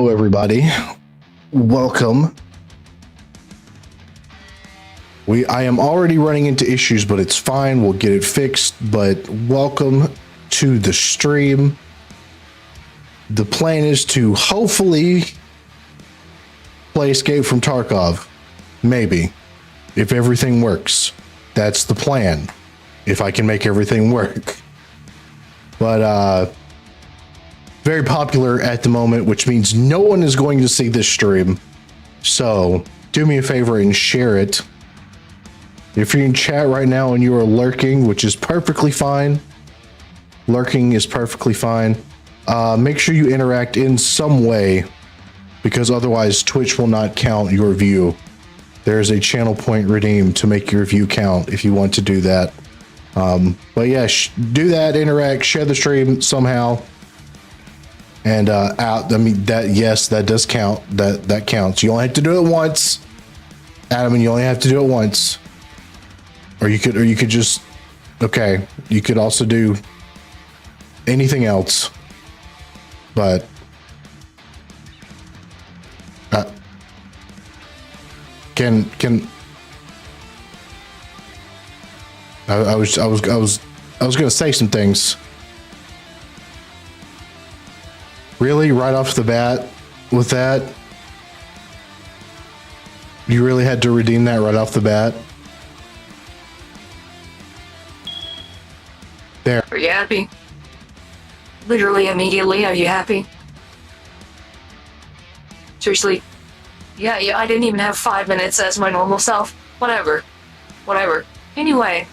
Hello, everybody. Welcome. I am already running into issues, but it's fine. We'll get it fixed. But welcome to the stream. The plan is to hopefully play Escape from Tarkov. Maybe. If everything works. That's the plan. If I can make everything work. But, very popular at the moment, which means no one is going to see this stream. So do me a favor and share it. If you're in chat right now and you are lurking, which is perfectly fine. Lurking is perfectly fine. Make sure you interact in some way, because otherwise Twitch will not count your view. There is a channel point redeemed to make your view count if you want to do that. But yeah, do that, interact, share the stream somehow. And I mean, yes, that does count. That counts. You only have to do it once, Adam, and you only have to do it once. Or you could just, okay. You could also do anything else, but can I was gonna say some things. Really? Right off the bat with that? You really had to redeem that right off the bat? There. Are you happy? Literally immediately, are you happy? Seriously? Yeah, I didn't even have 5 minutes as my normal self. Whatever. Anyway.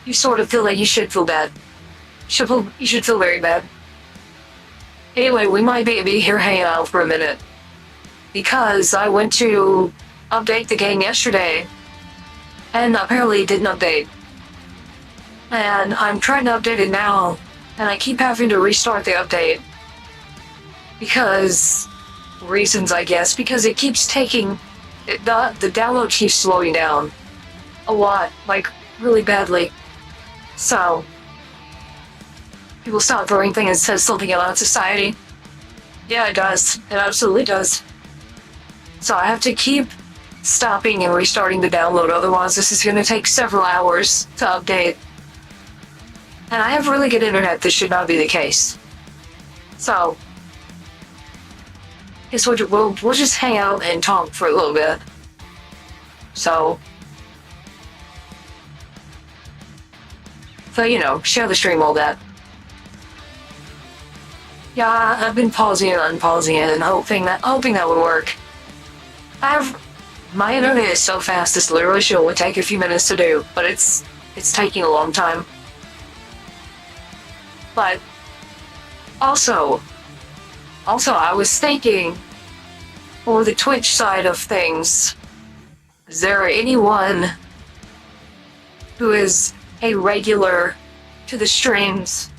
You sort of feel like you should feel bad. You should feel very bad. Anyway, we might be here hanging out for a minute. Because I went to update the game yesterday. And apparently it didn't update. And I'm trying to update it now. And I keep having to restart the update. Because reasons, I guess. Because it keeps taking... The download keeps slowing down. A lot. Like, really badly. So, people stop throwing things and says something about society. Yeah, it does. It absolutely does. So I have to keep stopping and restarting the download, otherwise this is going to take several hours to update. And I have really good internet, this should not be the case. So, guess we'll just hang out and talk for a little bit. So, you know, share the stream, all that. Yeah, I've been pausing and unpausing it and hoping that would work. My internet is so fast, this literally should only take a few minutes to do, but it's taking a long time. But also I was thinking, for the Twitch side of things, is there anyone who is a regular to the streams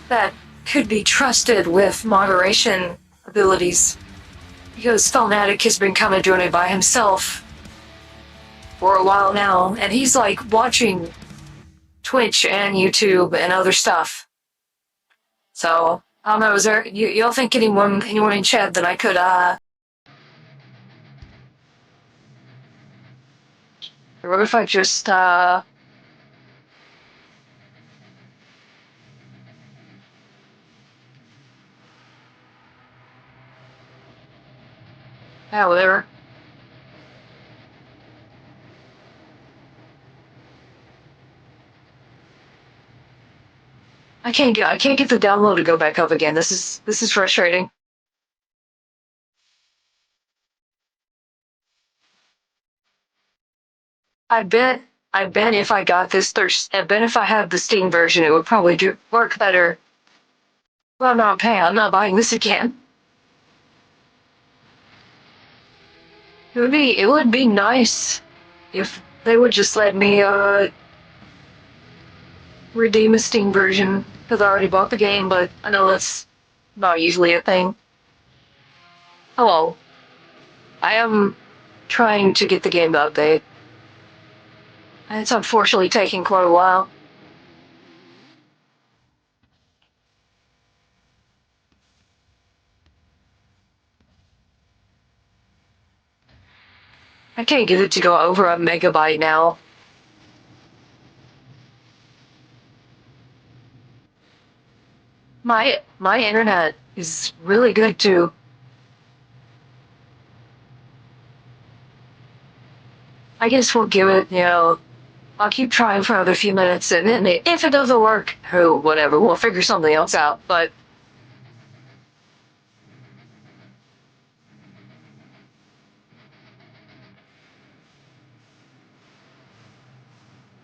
that could be trusted with moderation abilities? Because Fanatic has been kind of doing it by himself for a while now, and he's like watching Twitch and YouTube and other stuff. So, I don't know, is there, y'all think anyone in chat that I could, or if I just, yeah, whatever. I can't get the download to go back up again. This is frustrating. I bet if I got this I bet if I had the Steam version, it would probably work better. Well, I'm not buying this again. It would be nice if they would just let me redeem a Steam version, because I already bought the game, but I know that's not usually a thing. Hello. I am trying to get the game to update. And it's unfortunately taking quite a while. I can't get it to go over a megabyte now. My internet is really good too. I guess we'll give it, I'll keep trying for another few minutes, and then if it doesn't work, oh, whatever, we'll figure something else out. But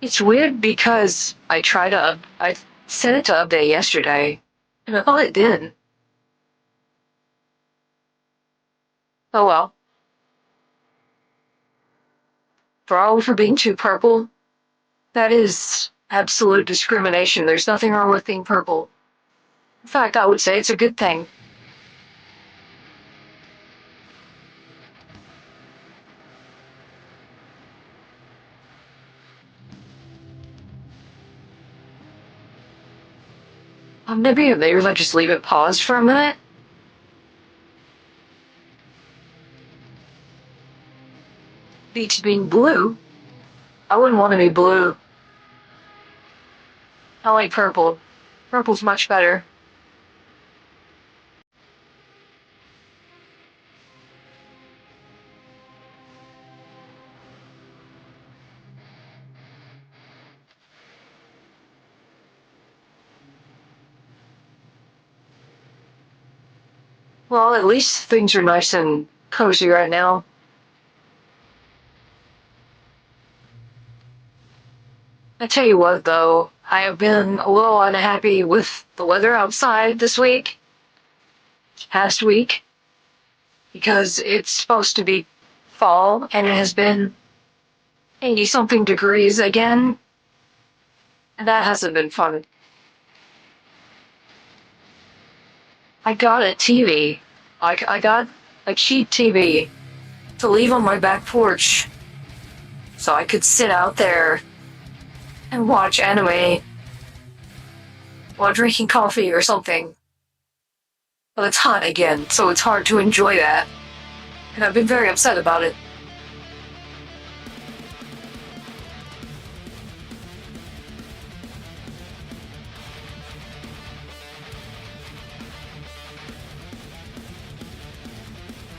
it's weird because I set it to update yesterday, and I thought it didn't. Oh well. For being too purple, that is absolute discrimination. There's nothing wrong with being purple. In fact, I would say it's a good thing. Maybe I just leave it paused for a minute. Beach being blue. I wouldn't want to be blue. I like purple. Purple's much better. Well, at least things are nice and cozy right now. I tell you what, though, I have been a little unhappy with the weather outside this past week, because it's supposed to be fall, and it has been 80-something degrees again, and that hasn't been fun. I got a TV. I got a cheap TV to leave on my back porch so I could sit out there and watch anime while drinking coffee or something. But it's hot again, so it's hard to enjoy that. And I've been very upset about it.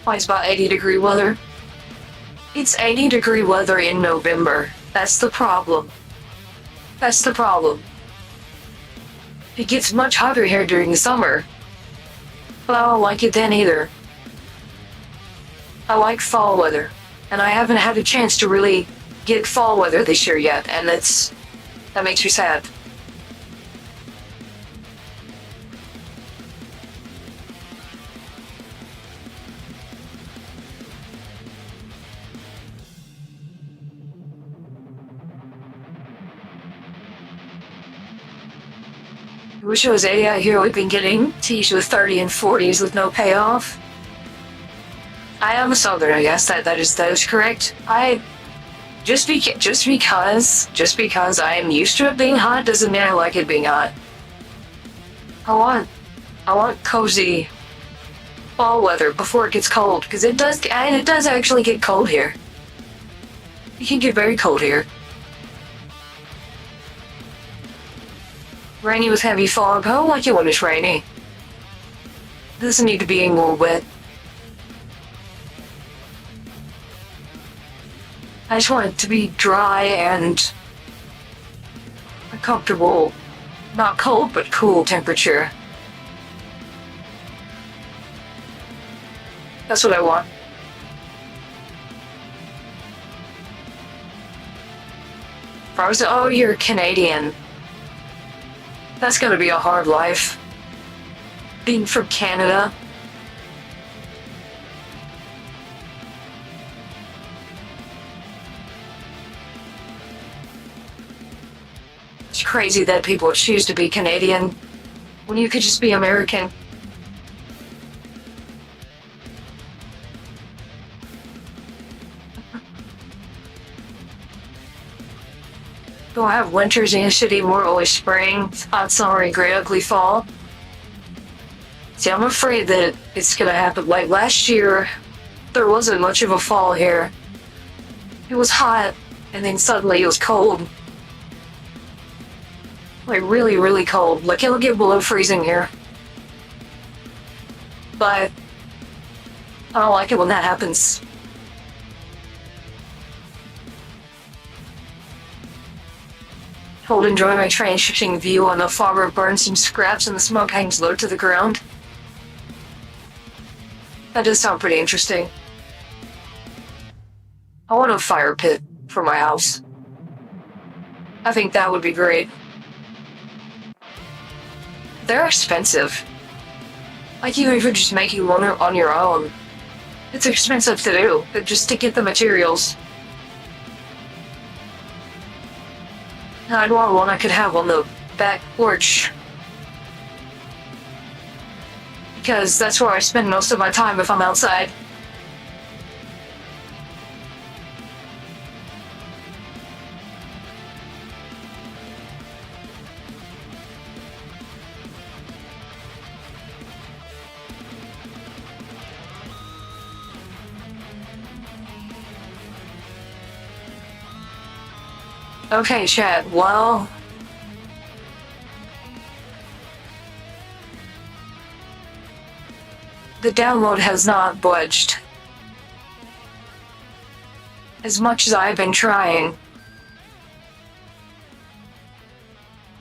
Why it's about 80-degree weather? It's 80-degree weather in November. That's the problem. That's the problem. It gets much hotter here during the summer. But I don't like it then either. I like fall weather. And I haven't had a chance to really get fall weather this year yet, and that makes me sad. I wish it was 80 out here. We've been getting teas with 30 and 40s with no payoff. I am a southerner, yes, that is correct. Just because I am used to it being hot doesn't mean I like it being hot. I want cozy fall weather before it gets cold, because it does actually get cold here. It can get very cold here. Rainy with heavy fog. I like it when it's rainy. It doesn't need to be any more wet. I just want it to be dry and a comfortable, not cold, but cool temperature. That's what I want. If I was, oh, you're Canadian. That's gonna be a hard life. Being from Canada. It's crazy that people choose to be Canadian when you could just be American. Don't have winters in the city, more always spring, hot summer, and gray ugly fall. See, I'm afraid that it's gonna happen. Like last year, there wasn't much of a fall here. It was hot, and then suddenly it was cold. Like really, really cold. Like it'll get below freezing here. But I don't like it when that happens. Hold enjoy my train-shifting view on the farmer burns some scraps and the smoke hangs low to the ground. That does sound pretty interesting. I want a fire pit for my house. I think that would be great. They're expensive. Like even if you just make you one on your own, it's expensive to do, but just to get the materials. I'd want one I could have on the back porch. Because that's where I spend most of my time if I'm outside. Okay, chat, well... the download has not budged. As much as I've been trying.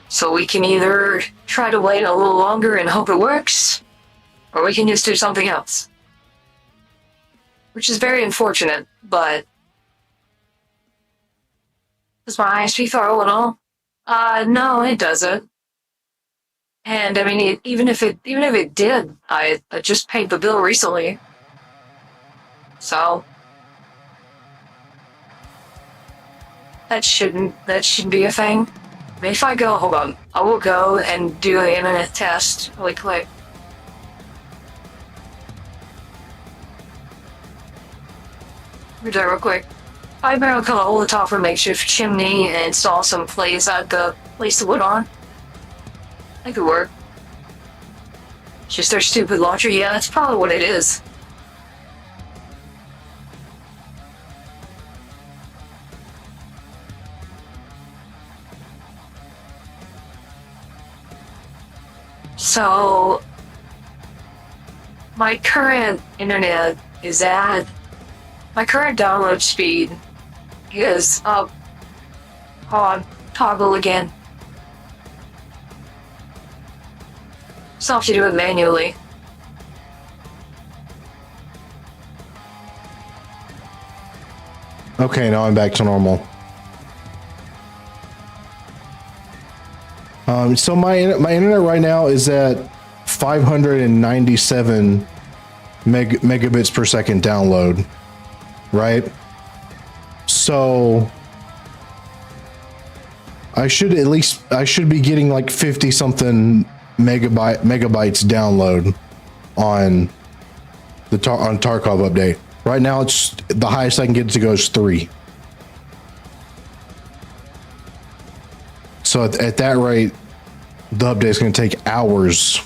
So we can either try to wait a little longer and hope it works, or we can just do something else. Which is very unfortunate, but... does my ISP throw at all? No, it doesn't. And I mean, even if it did, I just paid the bill recently. So that shouldn't be a thing. I mean, if I go, hold on, I will go and do an internet test really quick. Do that real quick. I better cut a hole in the top for a makeshift chimney and install some plates I'd place the wood on. That could work. Just their stupid launcher, yeah, that's probably what it is. So, my current internet is at... my current download speed is up. Hold on, toggle again. So I'll have to do it manually. Okay, now I'm back to normal. So my internet right now is at 597 megabits per second download, right? So I should be getting like 50 something megabytes download on the Tarkov update. Right now, it's the highest I can get to go is 3. So at that rate, the update is going to take hours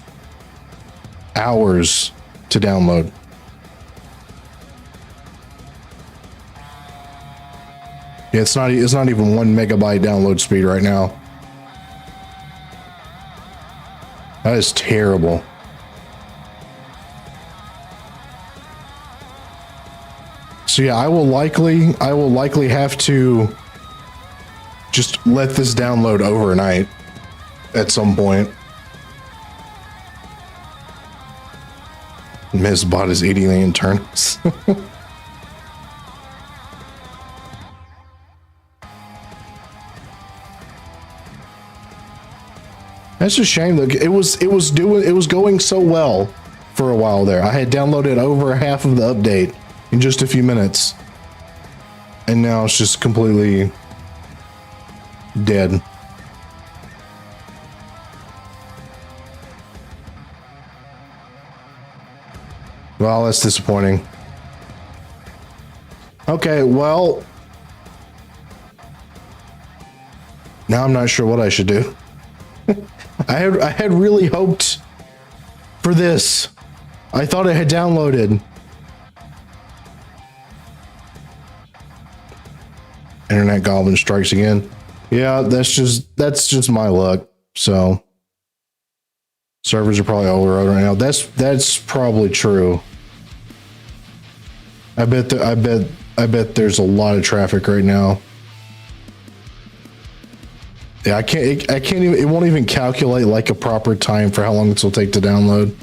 to download. Yeah, it's not even 1 megabyte download speed right now. That is terrible. So yeah, I will likely have to just let this download overnight at some point. Ms. Bot is eating the interns. That's a shame though. It was going so well for a while there. I had downloaded over half of the update in just a few minutes. And now it's just completely dead. Well, that's disappointing. Okay, well, now I'm not sure what I should do. I had really hoped for this. I thought it had downloaded. Internet Goblin strikes again. Yeah, that's just my luck. So servers are probably overloaded right now. That's probably true. I bet there's a lot of traffic right now. Yeah, I can't even, it won't even calculate like a proper time for how long this will take to download.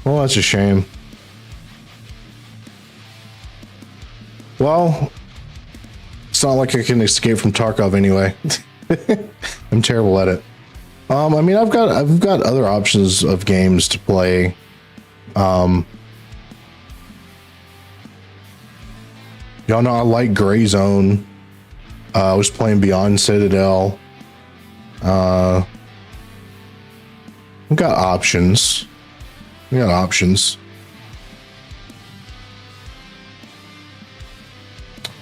Well, that's a shame. Well, it's not like I can escape from Tarkov anyway. I'm terrible at it. I mean, I've got other options of games to play. Y'all know I like Gray Zone. I was playing Beyond Citadel. I've got options. We got options.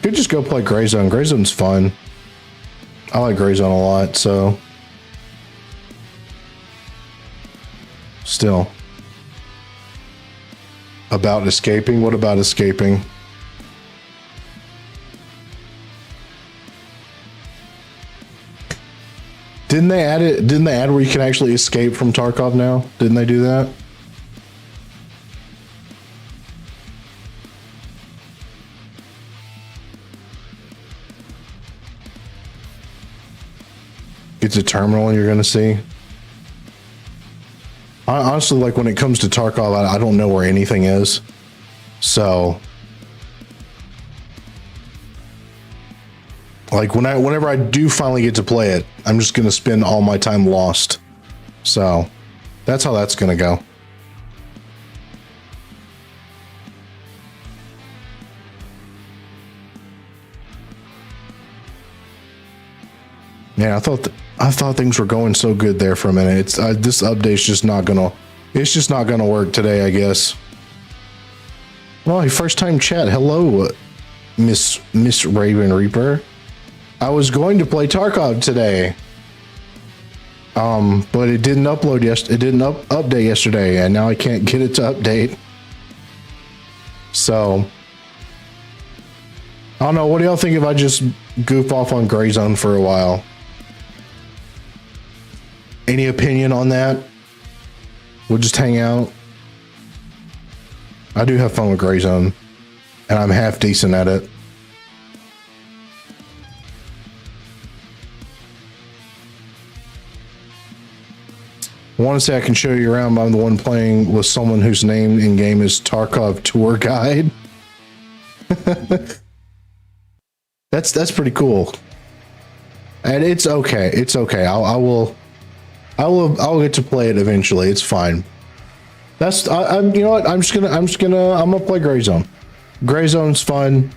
Could just go play Gray Zone. Gray Zone's fun. I like Gray Zone a lot, so. Still. About escaping? What about escaping? Didn't they add it? Didn't they add where you can actually escape from Tarkov now? Didn't they do that? It's a terminal and you're going to see. I honestly, like, when it comes to Tarkov, I don't know where anything is. So, like, whenever I do finally get to play it, I'm just going to spend all my time lost. So, that's how that's going to go. Yeah, I thought things were going so good there for a minute. It's this update's just not gonna. It's just not gonna work today, I guess. Well, first time chat. Hello, Miss Raven Reaper. I was going to play Tarkov today, but it didn't upload It didn't update yesterday, and now I can't get it to update. So I don't know. What do y'all think if I just goof off on Gray Zone for a while? Any opinion on that? We'll just hang out. I do have fun with Gray Zone, and I'm half decent at it. I want to say I can show you around, but I'm the one playing with someone whose name in game is Tarkov Tour Guide. That's pretty cool, and it's okay. It's okay. I'll get to play it eventually. It's fine. I'm you know what? I'm gonna play Gray Zone. Gray Zone's fun.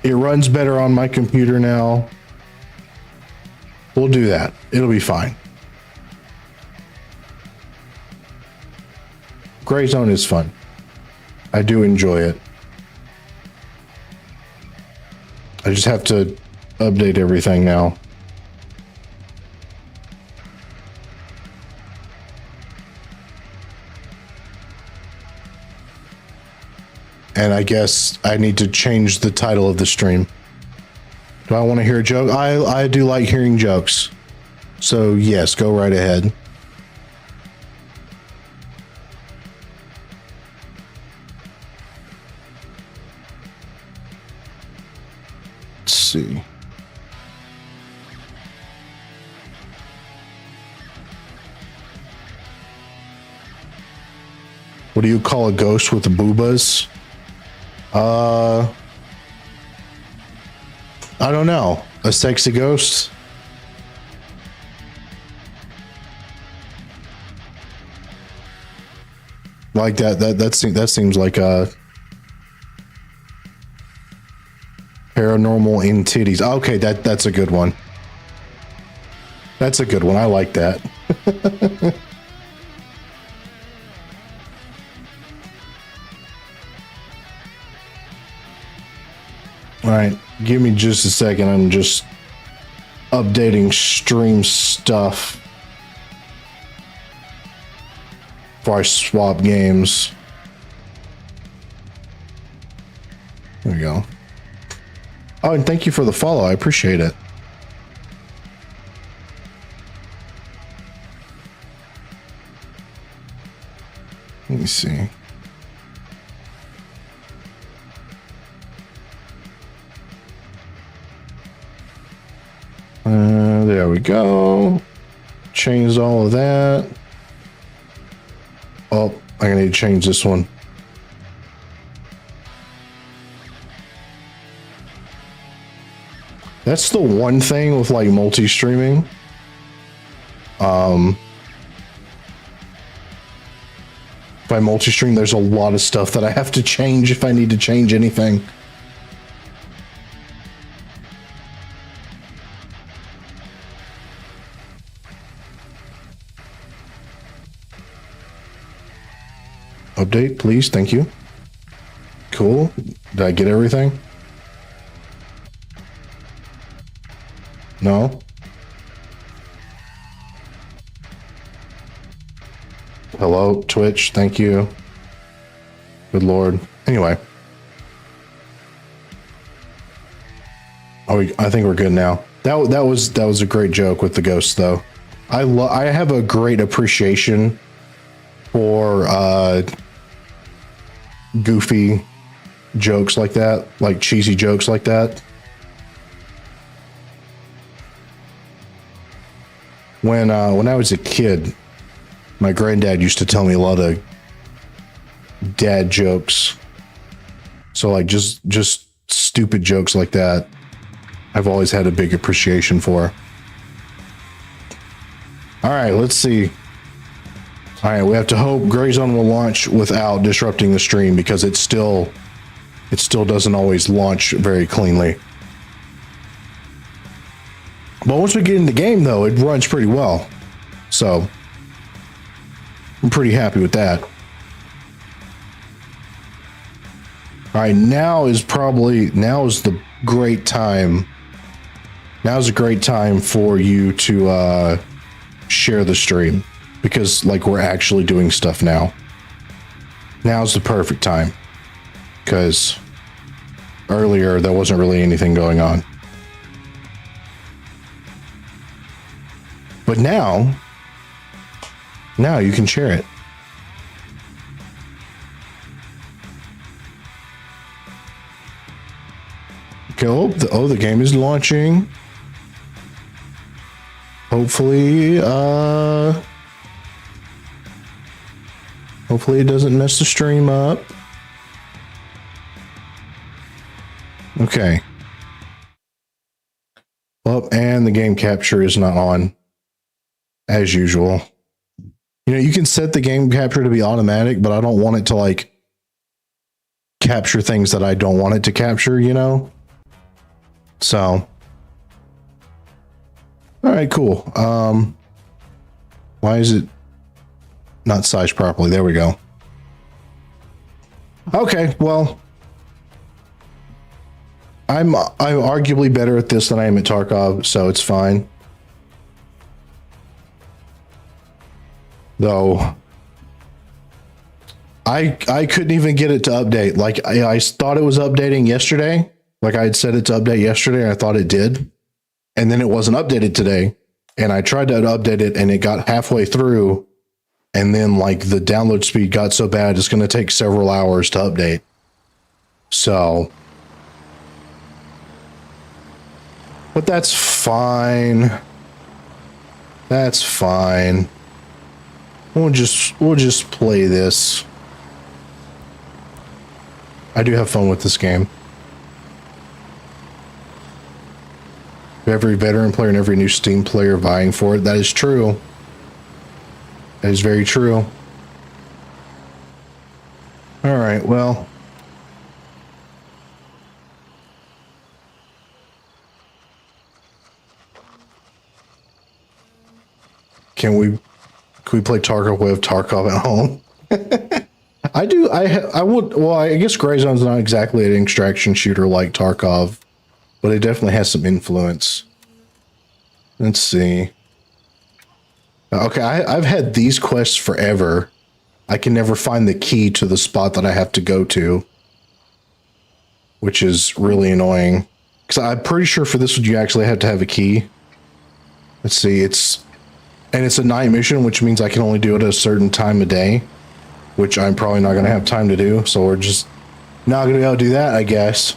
It runs better on my computer now. We'll do that. It'll be fine. Gray Zone is fun. I do enjoy it. I just have to update everything now. And I guess I need to change the title of the stream. Do I want to hear a joke? I do like hearing jokes. So yes, go right ahead. Let's see. What do you call a ghost with the boobas? I don't know. A sexy ghost? Like that seems like a paranormal in titties. Okay, that's a good one. That's a good one. I like that. All right, give me just a second. I'm just updating stream stuff before I swap games. There we go. Oh, and thank you for the follow. I appreciate it. Let me see. There we go. Change all of that. Oh, I need to change this one. That's the one thing with like multi-streaming. If I multi-stream, there's a lot of stuff that I have to change if I need to change anything. Update, please. Thank you. Cool. Did I get everything? No. Hello, Twitch. Thank you. Good Lord. Anyway. Oh, I think we're good now. That was a great joke with the ghost, though. I have a great appreciation for goofy jokes like that, like cheesy jokes like that. When I was a kid, my granddad used to tell me a lot of dad jokes. So like just stupid jokes like that, I've always had a big appreciation for. All right, let's see. All right, we have to hope Gray Zone will launch without disrupting the stream because it still doesn't always launch very cleanly. But once we get in the game, though, it runs pretty well. So I'm pretty happy with that. All right, now is the great time. Now's a great time for you to share the stream because, like, we're actually doing stuff now. Now's the perfect time because earlier there wasn't really anything going on. But now you can share it. Okay, the game is launching. Hopefully it doesn't mess the stream up. Okay. Well, and the game capture is not on. As usual. You know, you can set the game capture to be automatic, but I don't want it to like capture things that I don't want it to capture, you know? So. All right, cool. Why is it not sized properly? There we go. Okay, well, I'm arguably better at this than I am at Tarkov, so it's fine. Though I couldn't even get it to update. Like I thought it was updating yesterday. Like I had set it to update yesterday and I thought it did. And then it wasn't updated today. And I tried to update it and it got halfway through. And then like the download speed got so bad, it's going to take several hours to update. So, but that's fine. That's fine. We'll just play this. I do have fun with this game. Every veteran player and every new Steam player vying for it. That is true. That is very true. All right, well. Can we play Tarkov with Tarkov at home? I would. Well, I guess Gray Zone's not exactly an extraction shooter like Tarkov, but it definitely has some influence. Let's see. Okay, I've had these quests forever. I can never find the key to the spot that I have to go to. which is really annoying. Because I'm pretty sure for this one you actually have to have a key. Let's see, it's a night mission, which means I can only do it at a certain time of day, which I'm probably not going to have time to do. So we're just not going to be able to do that, I guess.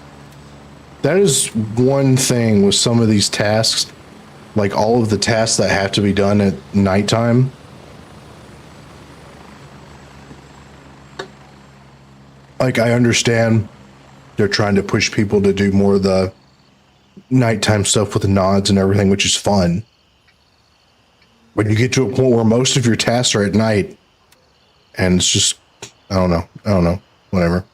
That is one thing with some of these tasks, like all of the tasks that have to be done at nighttime. Like, I understand they're trying to push people to do more of the nighttime stuff with the nods and everything, which is fun. When you get to a point where most of your tasks are at night, and it's just, I don't know, whatever.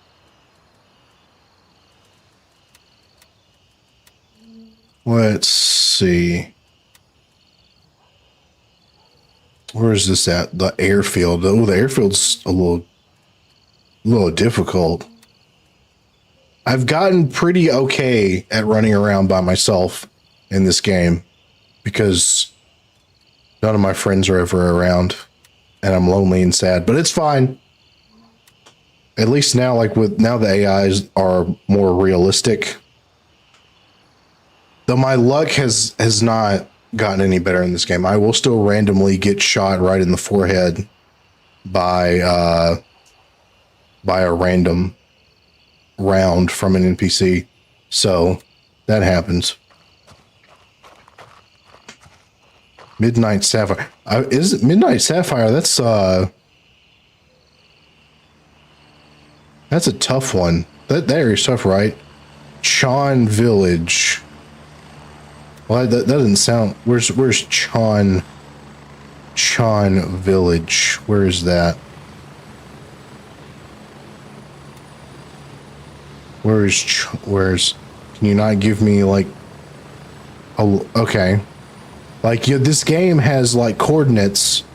Let's see. Where is this at? The airfield. Oh, the airfield's a little difficult. I've gotten pretty okay at running around by myself in this game because none of my friends are ever around and I'm lonely and sad, but it's fine. At least now, like now the AIs are more realistic. Though my luck has not gotten any better in this game. I will still randomly get shot right in the forehead by a random round from an NPC. So that happens. Midnight Sapphire. Is it Midnight Sapphire? That's a tough one. That area's tough, right? Chon Village. Well, that doesn't sound. Where's Chon Village? Where is that? Where's? Can you not give me like? Oh, okay. Like, yeah, this game has like coordinates,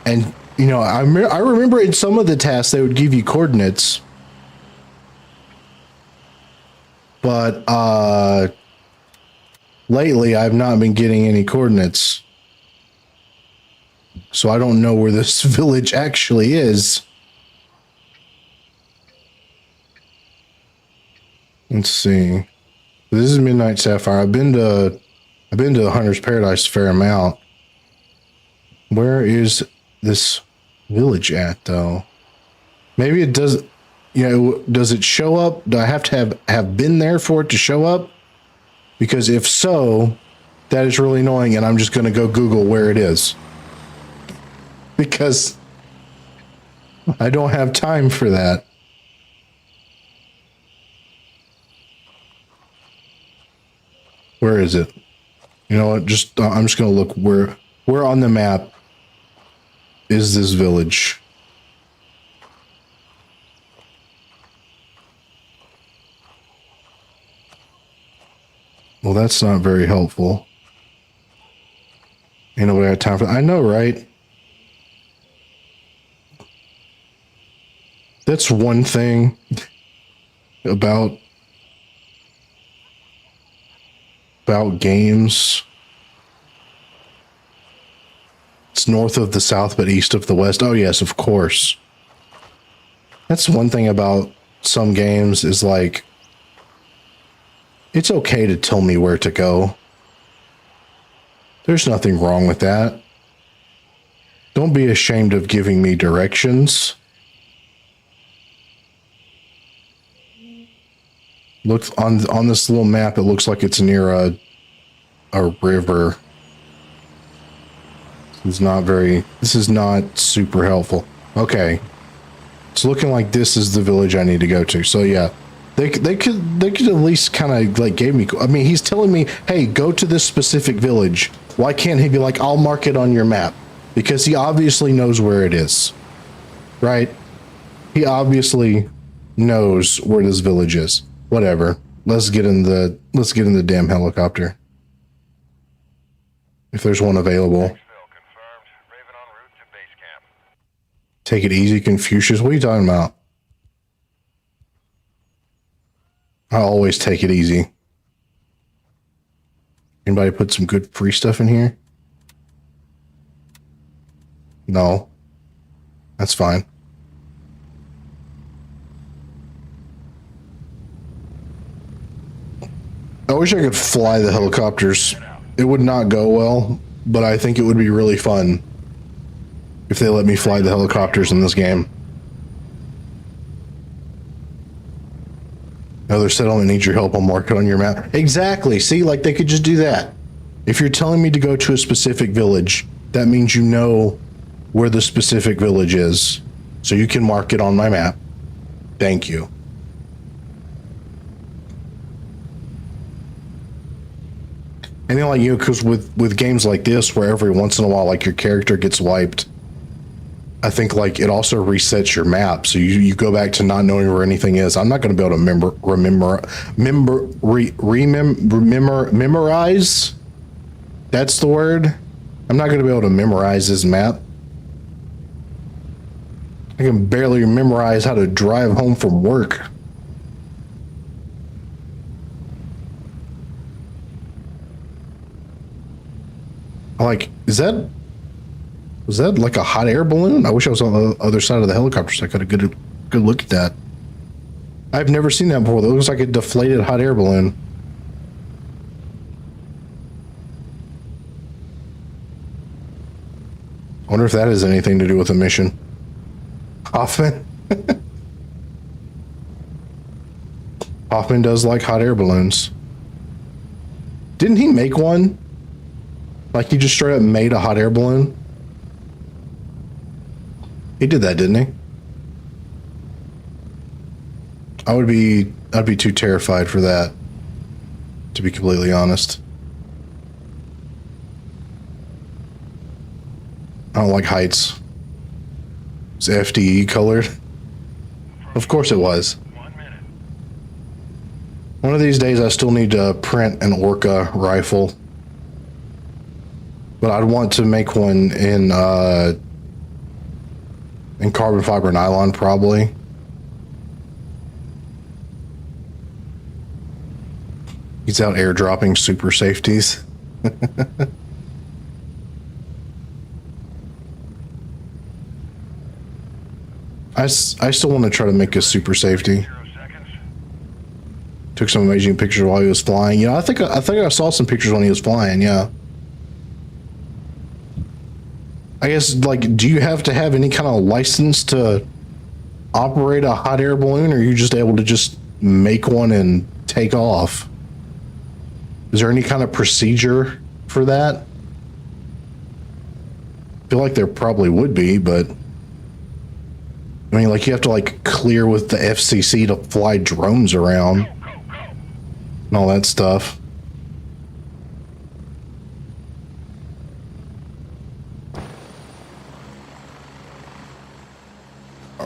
and you know, I remember in some of the tasks they would give you coordinates, but lately I've not been getting any coordinates, so I don't know where this village actually is. Let's see. This is Midnight Sapphire. I've been to Hunter's Paradise a fair amount. Where is this village at, though? Maybe it does. You know, does it show up? Do I have to have been there for it to show up? Because if so, that is really annoying, and I'm just going to go Google where it is. Because I don't have time for that. Where is it? You know what? I'm just going to look where on the map is this village. Well, that's not very helpful. Ain't nobody got time for that. I know, right? That's one thing about games. It's north of the south, but east of the west. Oh, yes, of course. That's one thing about some games is like, it's okay to tell me where to go. There's nothing wrong with that. Don't be ashamed of giving me directions. Look on this little map, it looks like it's near a river. This is not super helpful. Okay. It's looking like this is the village I need to go to. So yeah, they could at least kind of like gave me, I mean, he's telling me, hey, go to this specific village. Why can't he be like, I'll mark it on your map? Because he obviously knows where it is. Right? He obviously knows where this village is. Whatever. Let's get in the damn helicopter. If there's one available. Take it easy, Confucius. What are you talking about? I always take it easy. Anybody put some good free stuff in here? No. That's fine. I wish I could fly the helicopters. It would not go well, but I think it would be really fun if they let me fly the helicopters in this game. Another settlement needs your help. I'll mark it on your map. Exactly. See, like they could just do that. If you're telling me to go to a specific village, that means you know where the specific village is. So you can mark it on my map. Thank you. And then, like, you know, because with games like this, where every once in a while, like, your character gets wiped, I think, like, it also resets your map. So you go back to not knowing where anything is. I'm not going to be able to memorize. That's the word. I'm not going to be able to memorize this map. I can barely memorize how to drive home from work. Like, was that like a hot air balloon? I wish I was on the other side of the helicopter so I could have good look at that. I've never seen that before. That looks like a deflated hot air balloon. I wonder if that has anything to do with the mission. Hoffman? Hoffman does like hot air balloons. Didn't he make one? Like, he just straight up made a hot air balloon? He did that, didn't he? I'd be too terrified for that, to be completely honest. I don't like heights. It's FDE colored. Of course it was. One of these days I still need to print an Orca rifle. But I'd want to make one in carbon fiber nylon, probably. He's out airdropping super safeties. I still want to try to make a super safety. Took some amazing pictures while he was flying. Yeah, I think I saw some pictures when he was flying. Yeah. I guess, like, do you have to have any kind of license to operate a hot air balloon, or are you just able to just make one and take off? Is there any kind of procedure for that? I feel like there probably would be, but I mean, like, you have to, like, clear with the FCC to fly drones around and all that stuff.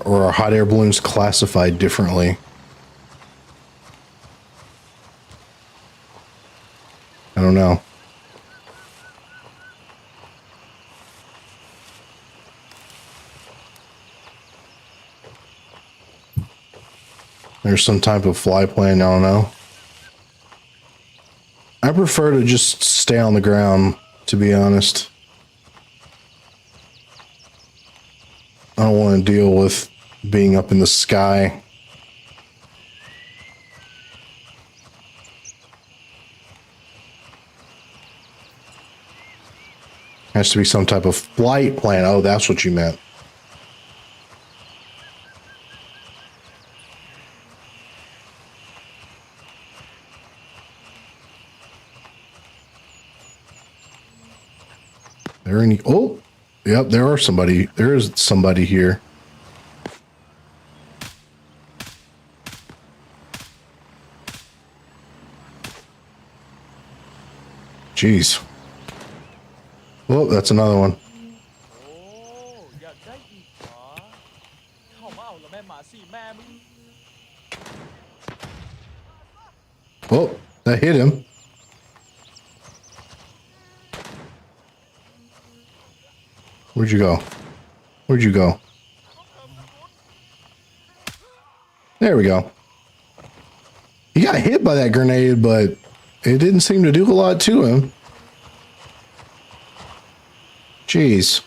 Or are hot air balloons classified differently? I don't know. There's some type of fly plane, I don't know. I prefer to just stay on the ground, to be honest. I don't want to deal with being up in the sky. Has to be some type of flight plan. Oh, that's what you meant. There any? Oh, yep. There is somebody here. Jeez. Oh, that's another one. Oh, that hit him. Where'd you go? Where'd you go? There we go. He got hit by that grenade, but it didn't seem to do a lot to him. Jeez.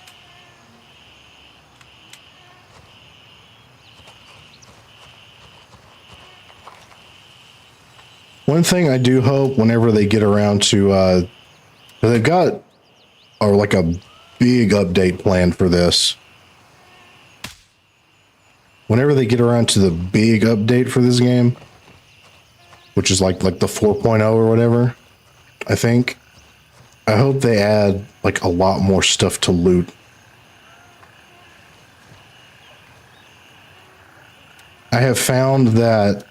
One thing I do hope whenever they get around to, they've got like a big update planned for this. Whenever they get around to the big update for this game, which is like the 4.0 or whatever, I think, I hope they add like a lot more stuff to loot. I have found that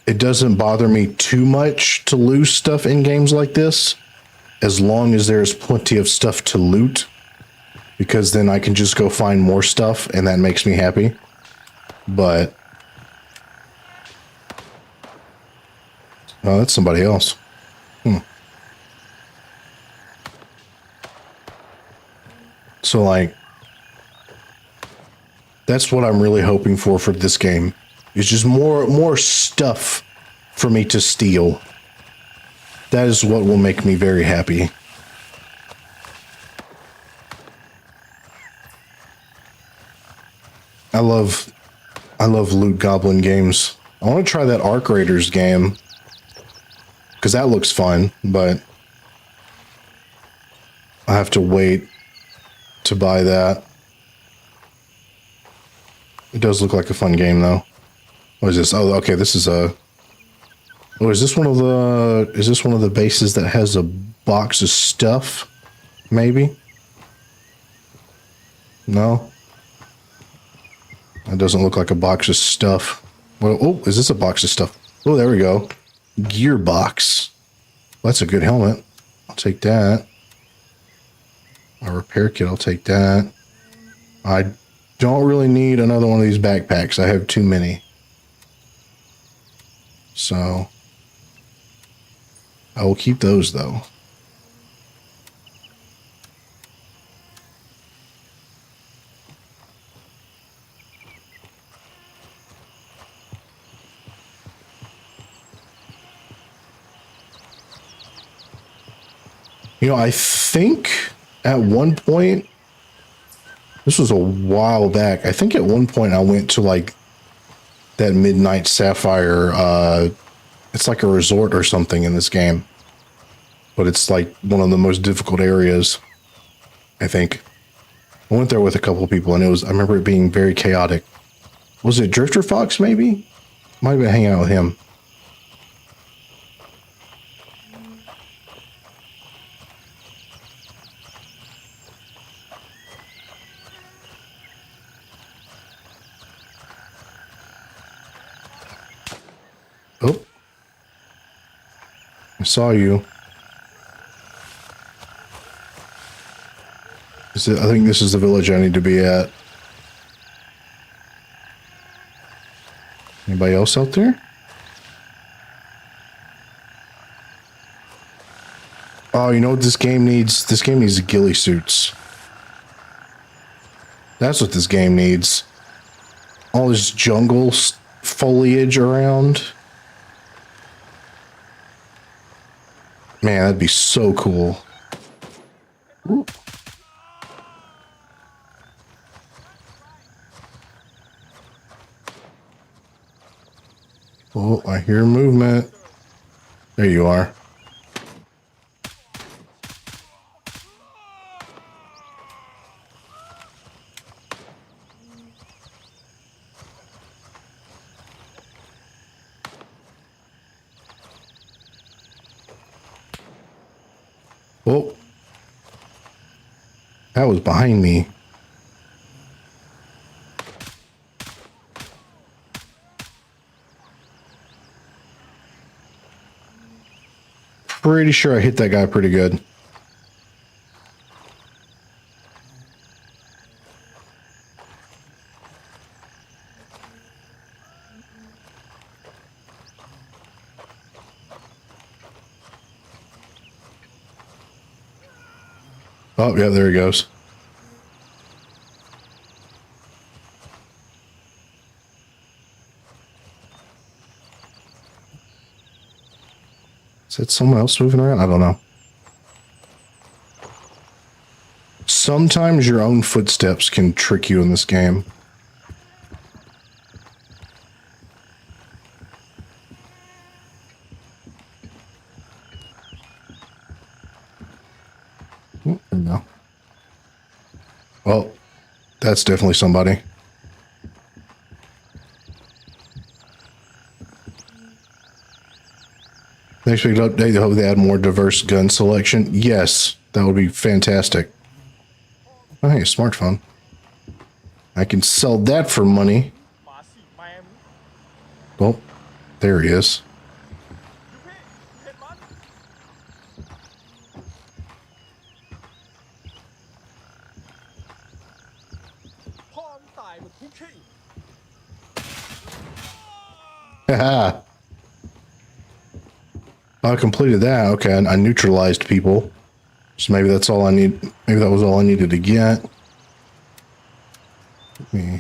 it doesn't bother me too much to lose stuff in games like this, as long as there's plenty of stuff to loot, because then I can just go find more stuff and that makes me happy. But oh, that's somebody else. So like, that's what I'm really hoping for this game. It's just more stuff for me to steal. That is what will make me very happy. I love Loot Goblin games. I want to try that Arc Raiders game, because that looks fun, but I have to wait to buy that. It does look like a fun game, though. What is this? Oh, okay, this is a... Oh, is this one of the bases that has a box of stuff? Maybe? No? That doesn't look like a box of stuff. Well, oh, is this a box of stuff? Oh, there we go. Gearbox. Well, that's a good helmet. I'll take that. A repair kit, I'll take that. I don't really need another one of these backpacks. I have too many. So I will keep those, though. You know, I think at one point, this was a while back, I think at one point I went to like that Midnight Sapphire, it's like a resort or something in this game. But it's like one of the most difficult areas, I think. I went there with a couple of people and I remember it being very chaotic. Was it Drifter Fox maybe? Might have been hanging out with him. Oh. I saw you. I think this is the village I need to be at. Anybody else out there? Oh, you know what this game needs? This game needs ghillie suits. That's what this game needs. All this jungle foliage around. Man, that'd be so cool. Ooh. Oh, I hear movement. There you are. Oh, that was behind me. Pretty sure I hit that guy pretty good. Oh, yeah, there he goes. Is that someone else moving around? I don't know. Sometimes your own footsteps can trick you in this game. that's definitely somebody. They expect to update. Hope they add more diverse gun selection. Yes, that would be fantastic. Oh, hey, a smartphone. I can sell that for money. Well, there he is. Haha. I completed that. Okay, I neutralized people. So maybe that's all I need. Maybe that was all I needed to get. Yeah,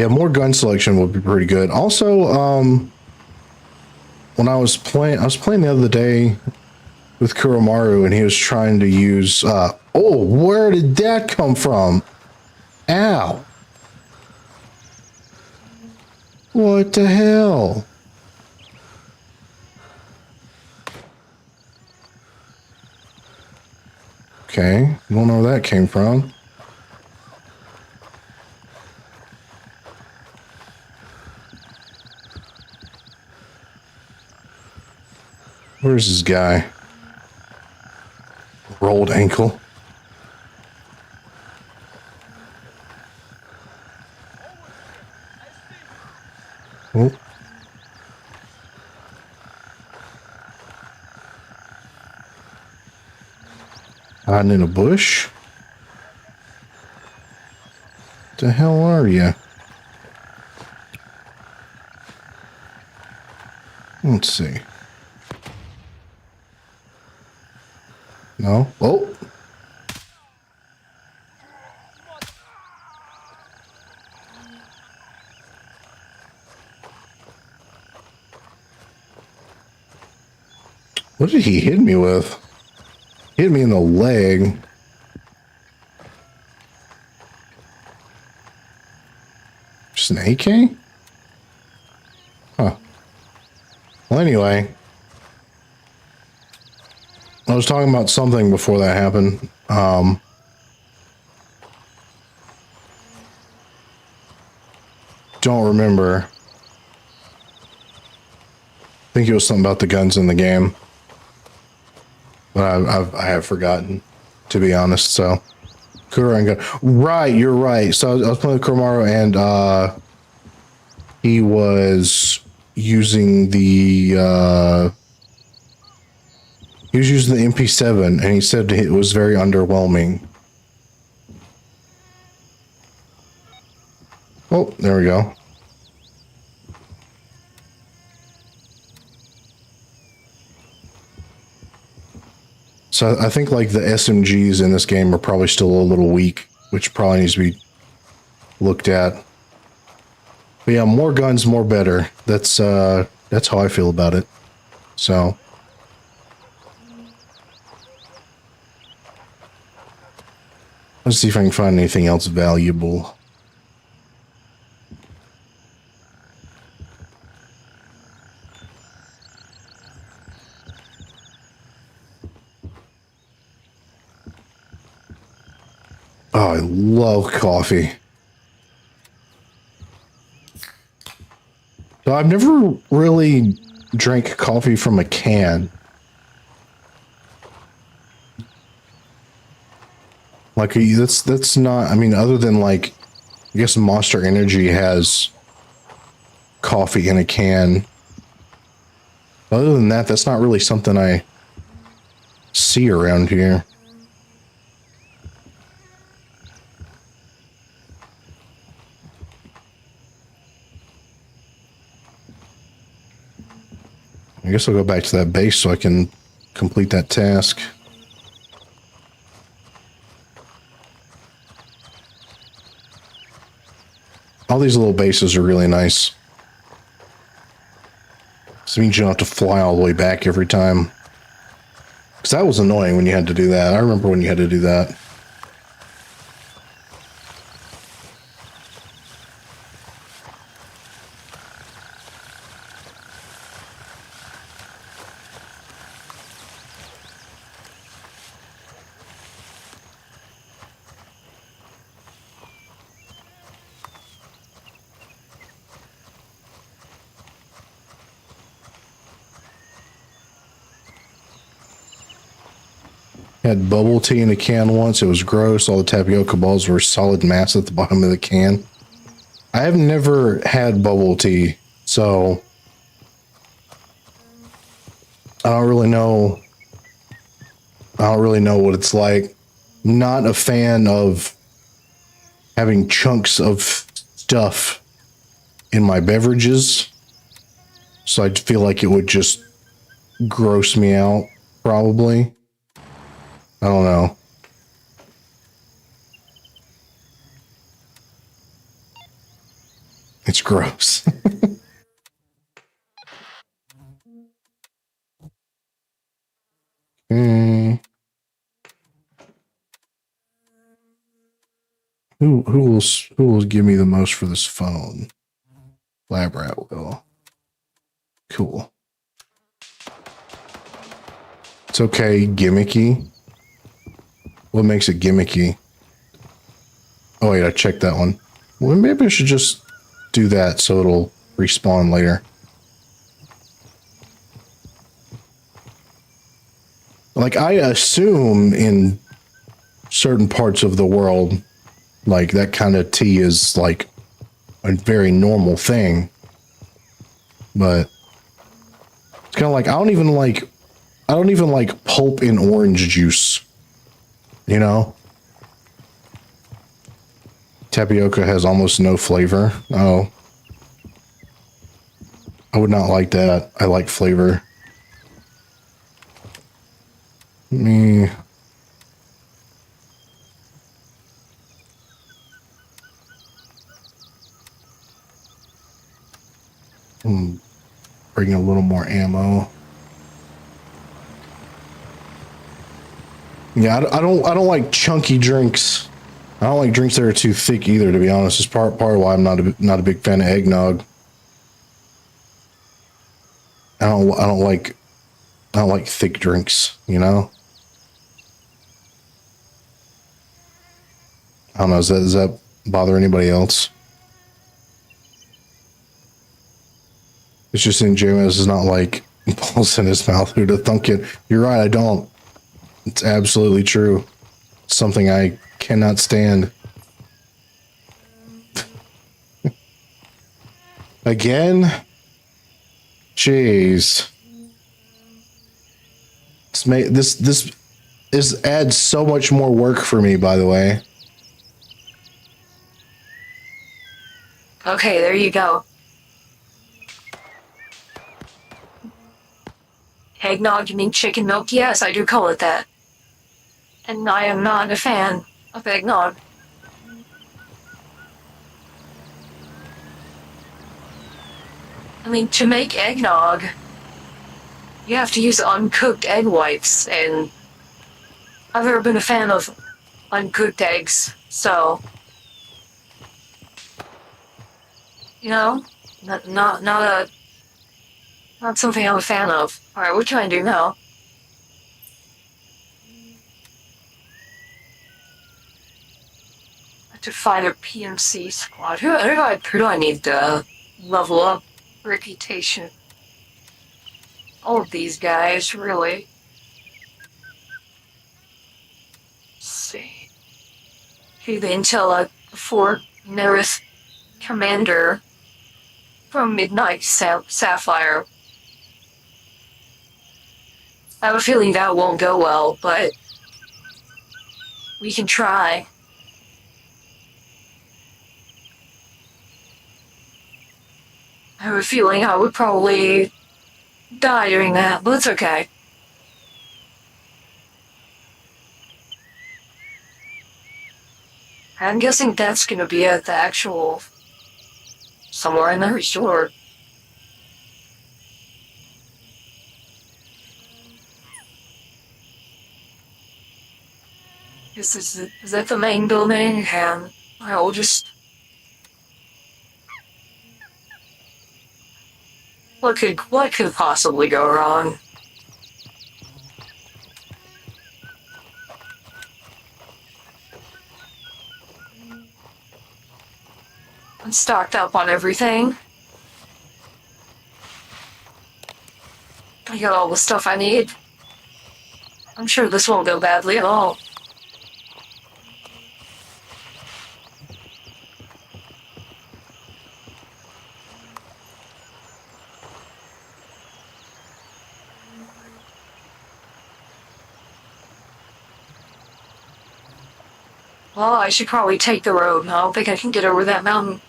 more gun selection would be pretty good. Also, when I was playing the other day with Kuromaru, and he was trying to use. Oh, where did that come from? Ow! What the hell? Okay, don't know where that came from. Where's this guy? Rolled ankle. Oh. Hiding in a bush? What the hell are you? Let's see. No? Oh! What did he hit me with? He hit me in the leg. Just an AK? Huh. Well, anyway. I was talking about something before that happened. Don't remember. I think it was something about the guns in the game. But I have forgotten, to be honest, so. Kuro and gun. Right, you're right. So I was playing with Kuromaru, and he was using the MP7, and he said it was very underwhelming. Oh, there we go. So I think like the SMGs in this game are probably still a little weak, which probably needs to be looked at. But yeah, more guns, more better. That's how I feel about it. So let's see if I can find anything else valuable. Oh, I love coffee. So I've never really drank coffee from a can. Like that's not. I mean, other than like, I guess Monster Energy has coffee in a can. Other than that, that's not really something I see around here. I guess I'll go back to that base so I can complete that task. All these little bases are really nice. So it means you don't have to fly all the way back every time. Because that was annoying when you had to do that. I remember when you had to do that. Had bubble tea in a can once. It was gross. All the tapioca balls were solid mass at the bottom of the can. I have never had bubble tea, so I don't really know. I don't really know what it's like. Not a fan of having chunks of stuff in my beverages, so I feel like it would just gross me out, probably. I don't know. It's gross. Hmm. Who will give me the most for this phone? Lab rat will. Cool. It's okay, gimmicky. What makes it gimmicky? Oh wait, I checked that one. Well, maybe I should just do that so it'll respawn later. Like, I assume in certain parts of the world, like, that kind of tea is like a very normal thing. But it's kind of like I don't even like pulp in orange juice. You know? Tapioca has almost no flavor. Oh. I would not like that. I like flavor. Me. Bring a little more ammo. Yeah, I don't like chunky drinks. I don't like drinks that are too thick either, to be honest. It's part of why I'm not a big fan of eggnog. I don't like thick drinks, you know? I don't know, does that bother anybody else? It's just in James is not like balls in his mouth or to thunk it. You're right, I don't. It's absolutely true. It's something I cannot stand. Again? Jeez. This adds so much more work for me, by the way. Okay, there you go. Eggnog, you mean chicken milk? Yes, I do call it that. And I am not a fan of eggnog. I mean, to make eggnog, you have to use uncooked egg whites, and I've never been a fan of uncooked eggs, so you know, not something I'm a fan of. All right, what can I do now? To find a PMC squad. Who do I need to level up? Reputation. All of these guys, really. Let's see. Who the Intel for Nerith Commander from Midnight Sapphire. I have a feeling that won't go well, but we can try. I have a feeling I would probably die doing that, but it's okay. I'm guessing that's gonna be at the actual... somewhere in the resort. Is that the main building? And I'll just... What could possibly go wrong? I'm stocked up on everything. I got all the stuff I need. I'm sure this won't go badly at all. Well, I should probably take the road. I don't think I can get over that mountain.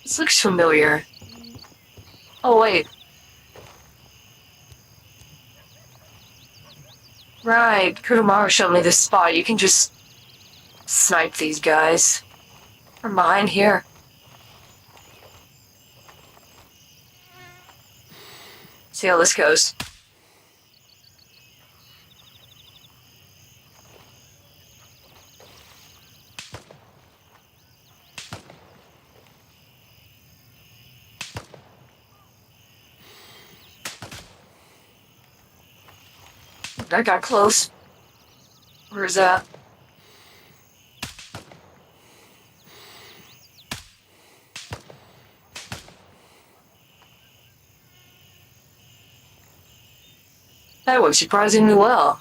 This looks familiar. Oh, wait. Right, Kurumara showed me this spot. You can just snipe these guys from behind here. See how this goes. That got close. Where's that? That went surprisingly well.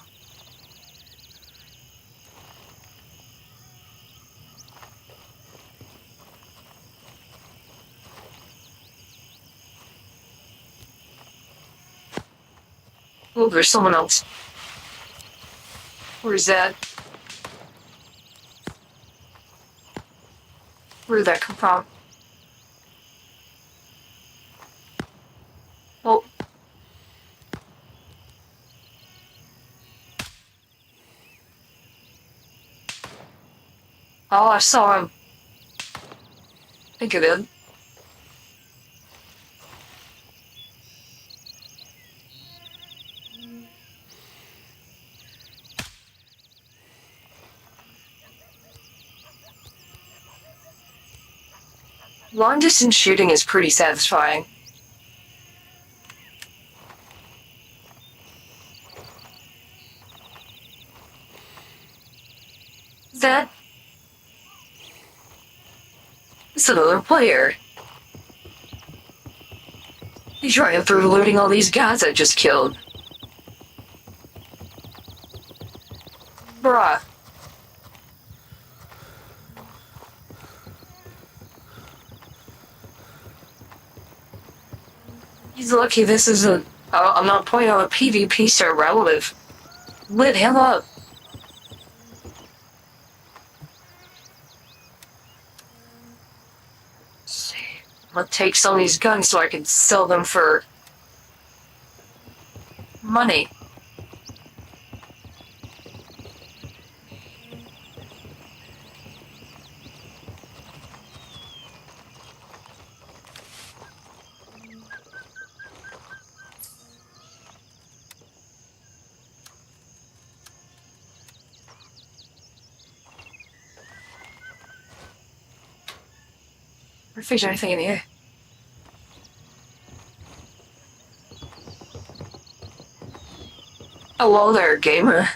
Oh, there's someone else. Where's that? Where did that come from? Oh. Oh, I saw him. Think of it. Long distance shooting is pretty satisfying. That? It's another player. He's running through looting all these guys I just killed. Bruh. He's lucky this isn't... I'm not playing on a PvP server. I would have lit him up. See. I'm gonna take some of these guns so I can sell them for money. Or fix anything in here. Hello there, gamer.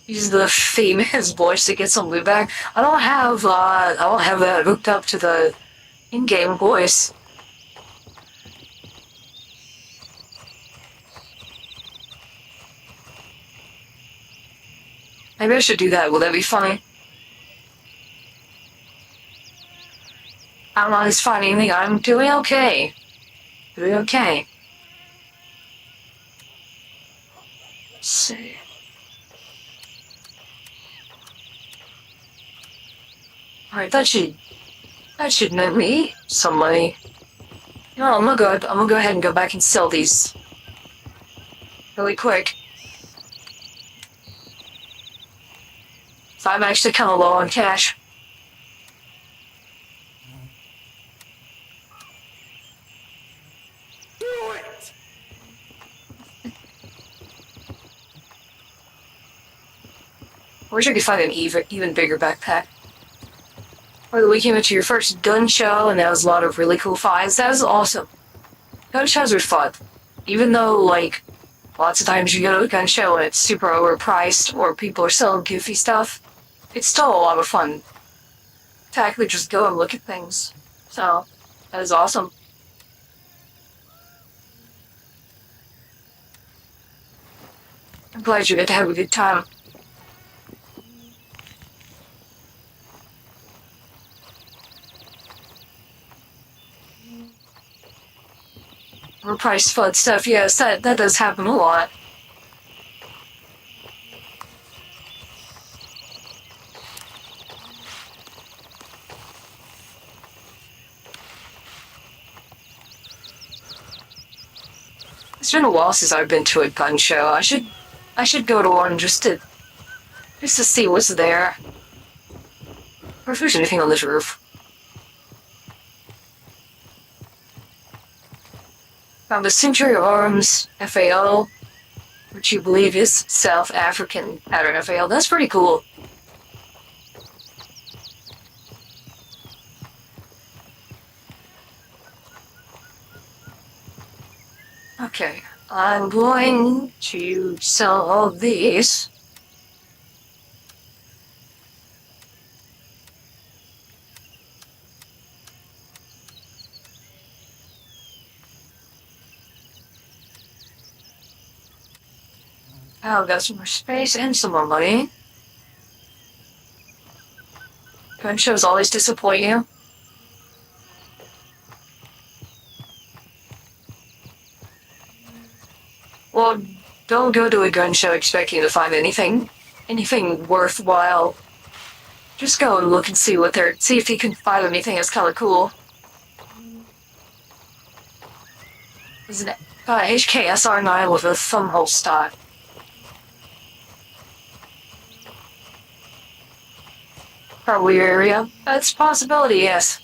Use the famous voice to get some loot back. I don't have that hooked up to the in-game voice. Maybe I should do that. Will that be funny? I'm not as funny anything. I'm doing okay. Doing okay. Let's see. Alright, that should net me some money. You know, I'm gonna go ahead and go back and sell these really quick. So I'm actually kind of low on cash. I wish I could find an even bigger backpack. Or we came into your first gun show, and that was a lot of really cool finds. That was awesome. Gun shows were fun. Even though, like, lots of times you go to a gun show and it's super overpriced or people are selling goofy stuff. It's still a lot of fun to actually just go and look at things. So, that is awesome. I'm glad you get to have a good time. Overpriced fun stuff, yes, that does happen a lot. It's been a while since I've been to a gun show. I should go to one just to see what's there. Or if there's anything on this roof. Found the Century Arms FAO, which you believe is South African pattern FAO. That's pretty cool. Okay, I'm going to sell all these. I've got some more space and some more money. Gun shows always disappoint you. Well, don't go to a gun show expecting to find anything worthwhile. Just go and look and see if you can find anything that's kind of cool. There's an HKSR9 with a thumbhole stock. Probably your area. That's a possibility, yes.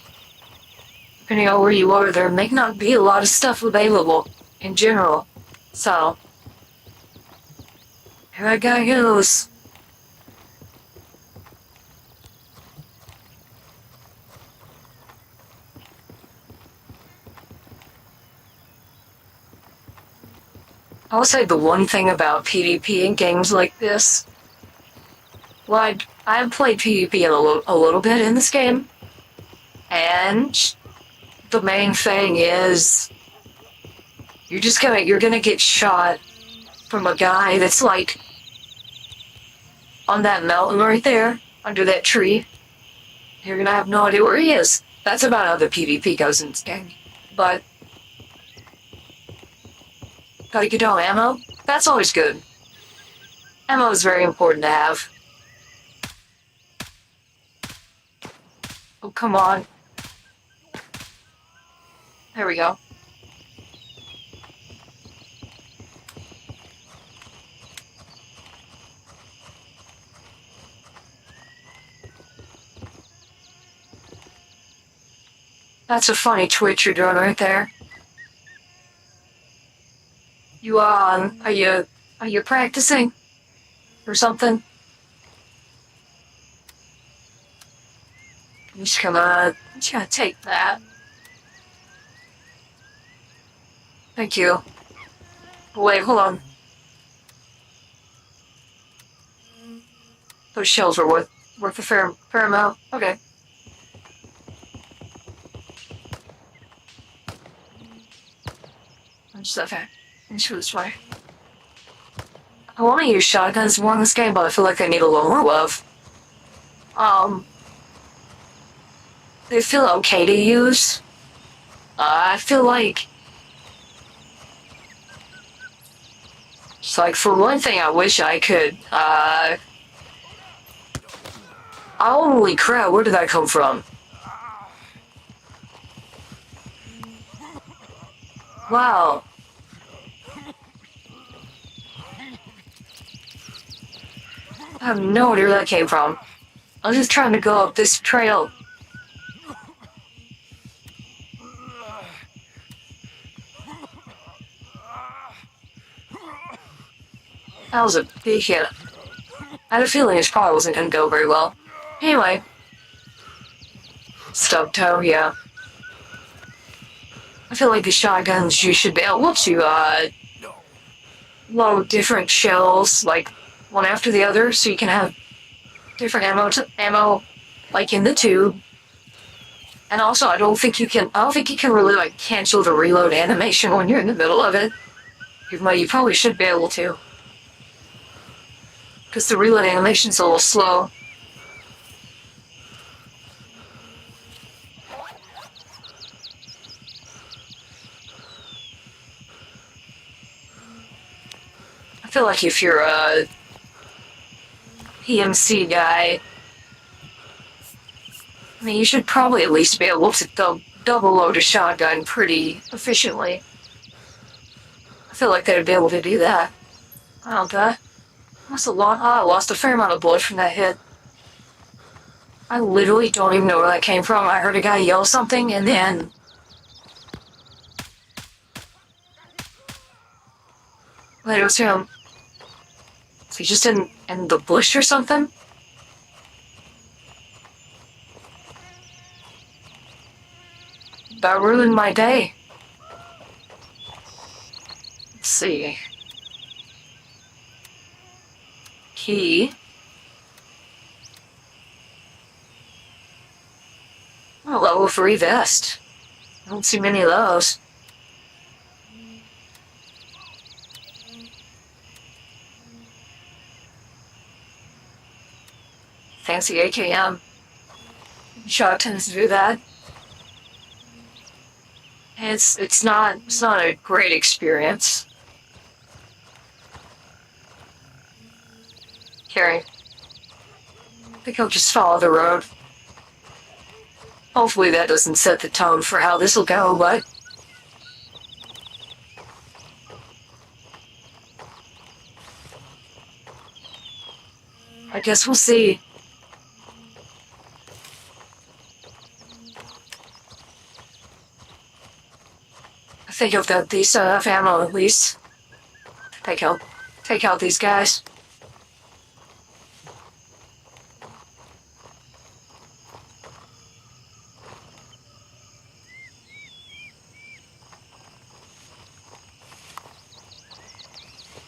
Depending on where you are, there may not be a lot of stuff available in general. So, here that guy goes. I'll say the one thing about PvP in games like this. Well, I've played PvP a little bit in this game, and the main thing is you're gonna get shot from a guy that's like on that mountain right there under that tree. You're gonna have no idea where he is. That's about how the PvP goes in this game. But gotta get all ammo. That's always good. Ammo is very important to have. Oh, come on. There we go. That's a funny twitch you're doing right there. Are you practicing? Or something? I'm just gonna take that. Thank you. Wait, hold on. Those shells were worth a fair amount. Okay. I'm just okay. Let's go this way. I want to use shotguns more in this game, but I feel like I need a little more love. They feel okay to use. I feel like... It's like, for one thing, I wish I could, holy crap, where did that come from? Wow. I have no idea where that came from. I was just trying to go up this trail. That was a big hit. I had a feeling this probably wasn't gonna go very well. Anyway. Stub toe, yeah. I feel like the shotguns you should be able to, load different shells, like, one after the other, so you can have different ammo, like, in the tube. And also, I don't think you can really, like, cancel the reload animation when you're in the middle of it. Even though you probably should be able to. Because the reload animation's a little slow. I feel like if you're a PMC guy, I mean, you should probably at least be able to double load a shotgun pretty efficiently. I feel like they'd be able to do that. I don't know. I lost a fair amount of blood from that hit. I literally don't even know where that came from. I heard a guy yell something, and then... Wait, it was him. So he just in the bush or something? That ruined my day. Let's see. Key. Oh, level 3 vest. I don't see many of those. Fancy AKM. Shot tends to do that. And it's not a great experience. Carrie. I think I'll just follow the road. Hopefully that doesn't set the tone for how this'll go, but... I guess we'll see. I think I've got decent enough ammo at least. Take out these guys.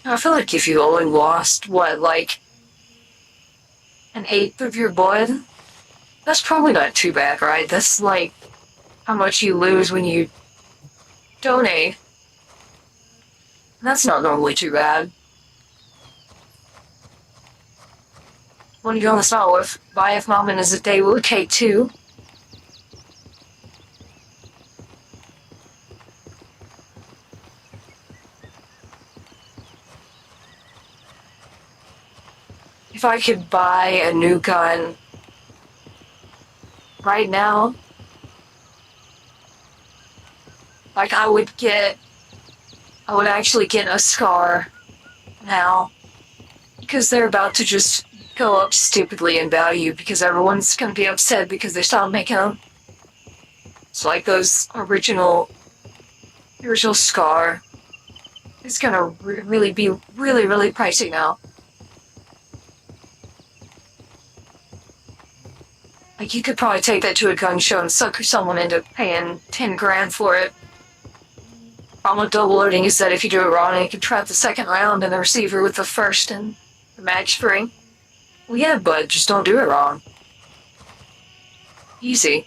I feel like if you only lost, what, like, an eighth of your blood? That's probably not too bad, right? That's like how much you lose when you donate. That's not normally too bad. When you go on the spot with by if mom is a day will take two. If I could buy a new gun right now, like I would actually get a Scar now, because they're about to just go up stupidly in value because everyone's gonna be upset because they stopped making them. It's like those original Scar is gonna really be really pricey now. Like, you could probably take that to a gun show and sucker someone into paying 10 grand for it. Problem with double loading is that if you do it wrong, you can trap the second round in the receiver with the first and the mag spring. Well, yeah, but just don't do it wrong. Easy.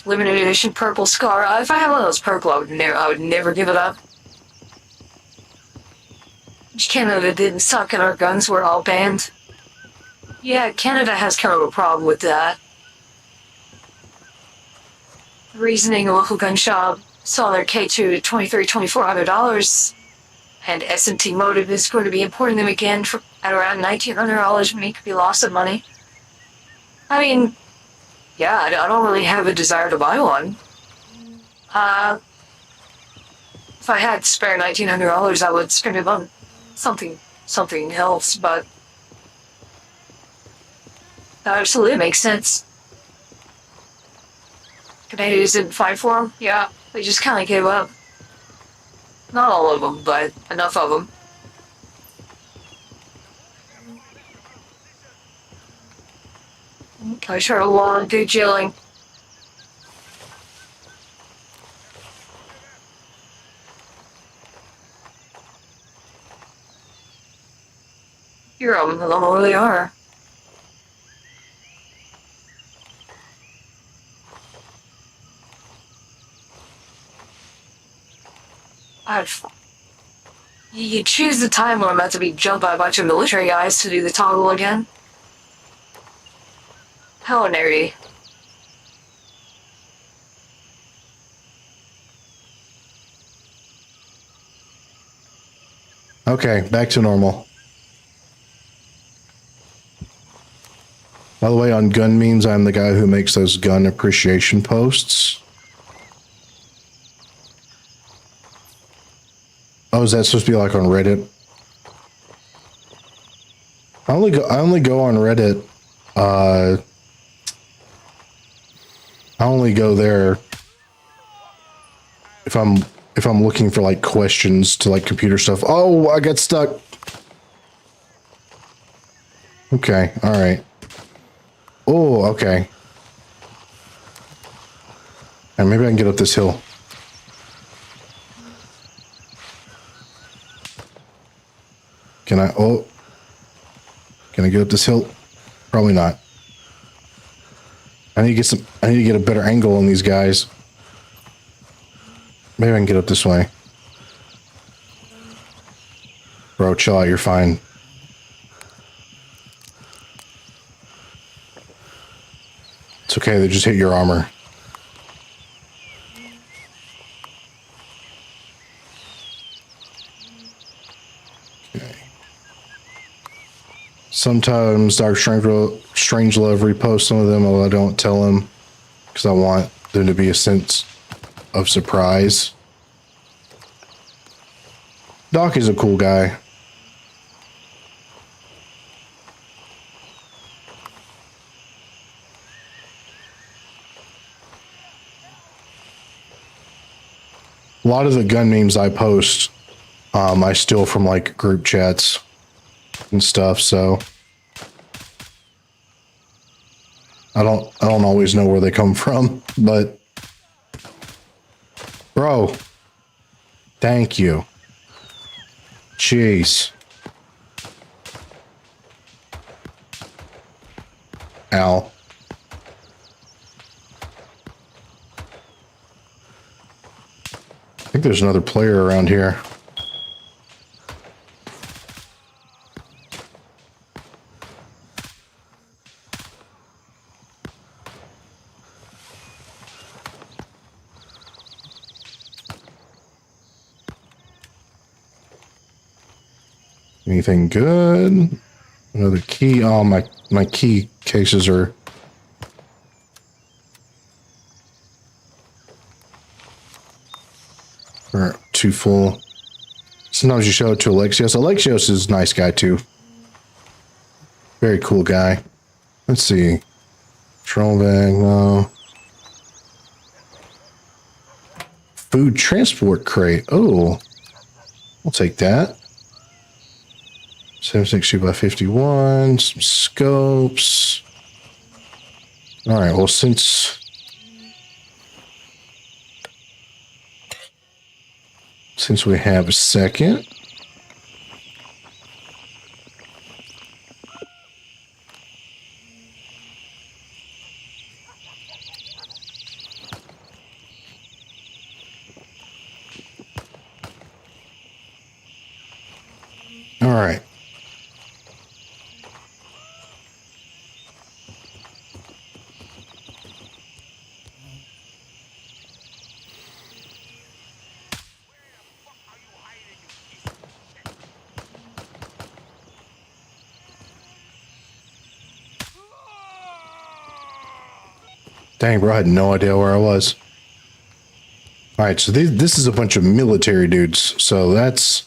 Limited edition purple Scar. If I had one of those purple, I would never give it up. Canada didn't suck and our guns were all banned. Yeah, Canada has kind of a problem with that. Reasoning, a local gun shop saw their K2 at $2,300–$2,400, and S&T Motive is going to be importing them again at around $1,900, meaning it could be loss of money. I mean, yeah, I don't really have a desire to buy one. If I had spare $1,900, I would spend it on something else, but that absolutely makes sense. Canadians didn't fight for them? Yeah, they just kind of gave up. Not all of them, but enough of them. I sure want to do chilling. You're on the where they are. You choose the time when I'm about to be jumped by a bunch of military guys to do the toggle again. How nerdy. Okay, back to normal. By the way, on gun memes, I'm the guy who makes those gun appreciation posts. Oh, is that supposed to be like on Reddit? I only go on Reddit. I only go there if I'm looking for like questions to like computer stuff. Oh, I got stuck. Okay, all right. Oh, okay. And maybe I can get up this hill. Can I? Oh, can I get up this hill? Probably not. I need to get a better angle on these guys. Maybe I can get up this way. Bro, chill out. You're fine. It's okay. They just hit your armor. Okay. Sometimes Dark Strangelove reposts some of them, although I don't tell him because I want there to be a sense of surprise. Doc is a cool guy. A lot of the gun memes I post, I steal from like group chats and stuff, so I don't always know where they come from, but bro, thank you. Jeez. Ow. I think there's another player around here. Anything good? Another key. Oh, my key cases are too full. Sometimes you show it to Alexios. Alexios is a nice guy too. Very cool guy. Let's see. Troll bag, no. Food transport crate. Oh, I'll take that. 762 by 51. Some scopes. All right. Well, since we have a second. All right. Dang, bro, I had no idea where I was. All right, so this is a bunch of military dudes, so that's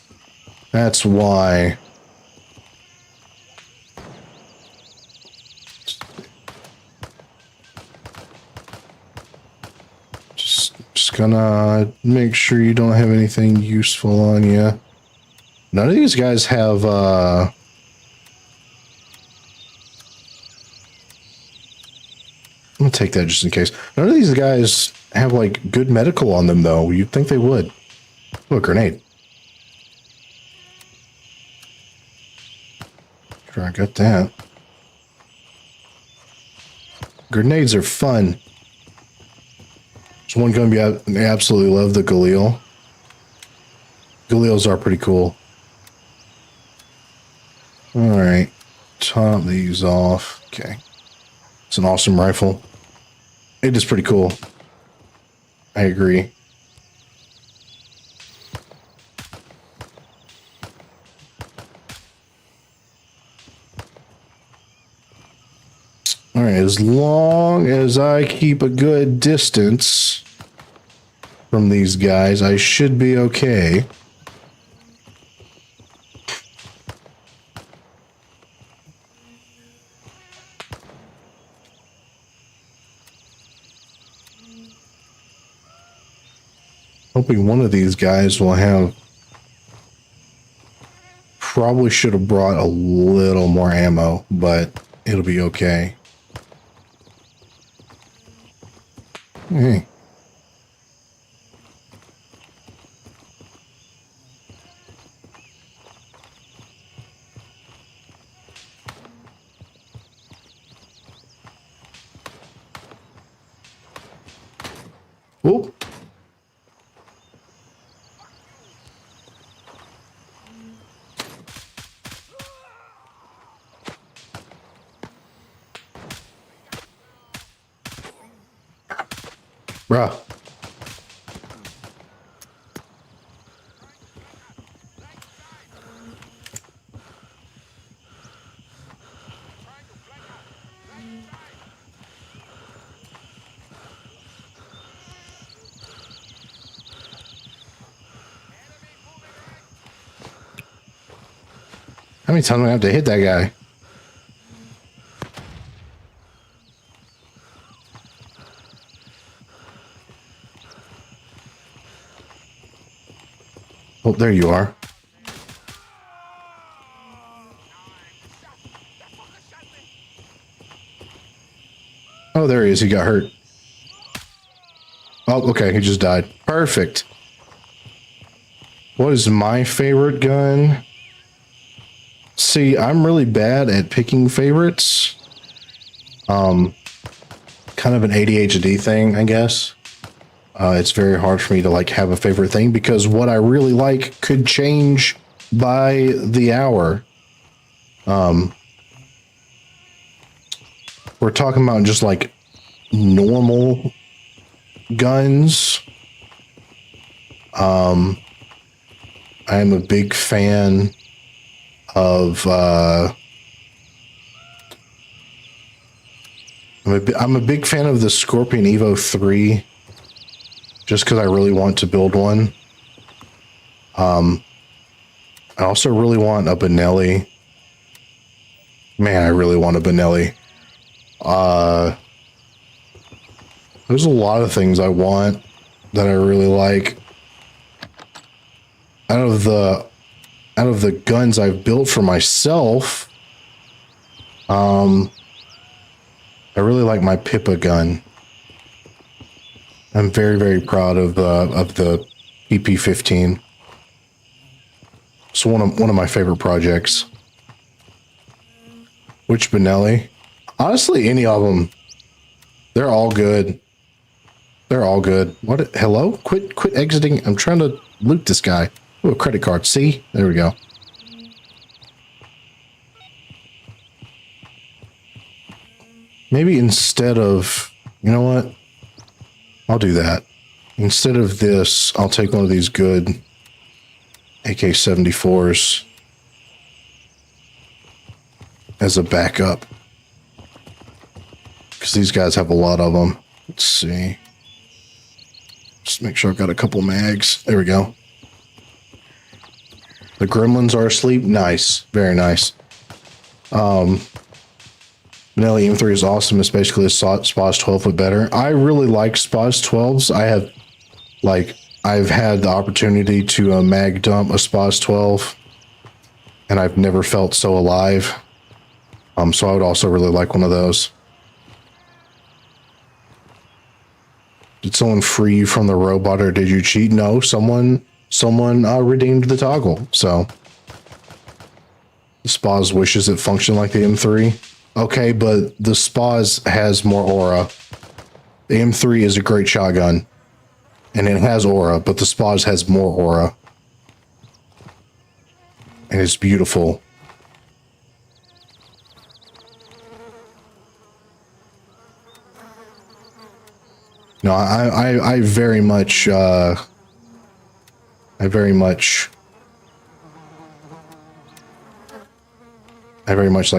why. Just gonna make sure you don't have anything useful on you. None of these guys have gonna take that just in case. None of these guys have like good medical on them though. You'd think they would. Oh, a grenade. Sure, I got that. Grenades are fun. There's one gun I absolutely love, the Galil. Galils are pretty cool. All right, top these off. Okay, it's an awesome rifle. It is pretty cool. I agree. All right, as long as I keep a good distance from these guys, I should be okay. Hoping one of these guys will have... Probably should have brought a little more ammo, but it'll be okay. Hey. Whoop. Bruh. How many times do I have to hit that guy? Oh, there you are. Oh, there he is. He got hurt. Oh, okay. He just died. Perfect. What is my favorite gun? See, I'm really bad at picking favorites. Kind of an ADHD thing, I guess. It's very hard for me to like have a favorite thing because what I really like could change by the hour. We're talking about just like normal guns. I am a big fan of I'm a big fan of the Scorpion Evo 3 just because I really want to build one. I also really want a Benelli. Man, I really want a Benelli. There's a lot of things I want that I really like. Out of the guns I've built for myself, I really like my Pippa gun. I'm very, very proud of the EP15. It's one of my favorite projects. Which Benelli? Honestly, any of them. They're all good. They're all good. What? Hello? Quit exiting. I'm trying to loot this guy. Oh, a credit card. See? There we go. Maybe instead of... You know what? I'll do that. Instead of this, I'll take one of these good AK-74s as a backup. Because these guys have a lot of them. Let's see. Just make sure I've got a couple mags. There we go. The gremlins are asleep. Nice. Very nice. Benelli M3 is awesome. It's basically a SPOS 12 but better. I really like SPOS 12s. I've had the opportunity to mag dump a SPOS 12 and I've never felt so alive. So I would also really like one of those. Did someone free you from the robot or did you cheat? No, someone redeemed the toggle. So the Spaz wishes it functioned like the M3. Okay, but the Spaz has more aura. The M3 is a great shotgun and it has aura, but the Spaz has more aura. And it's beautiful. No, I very much like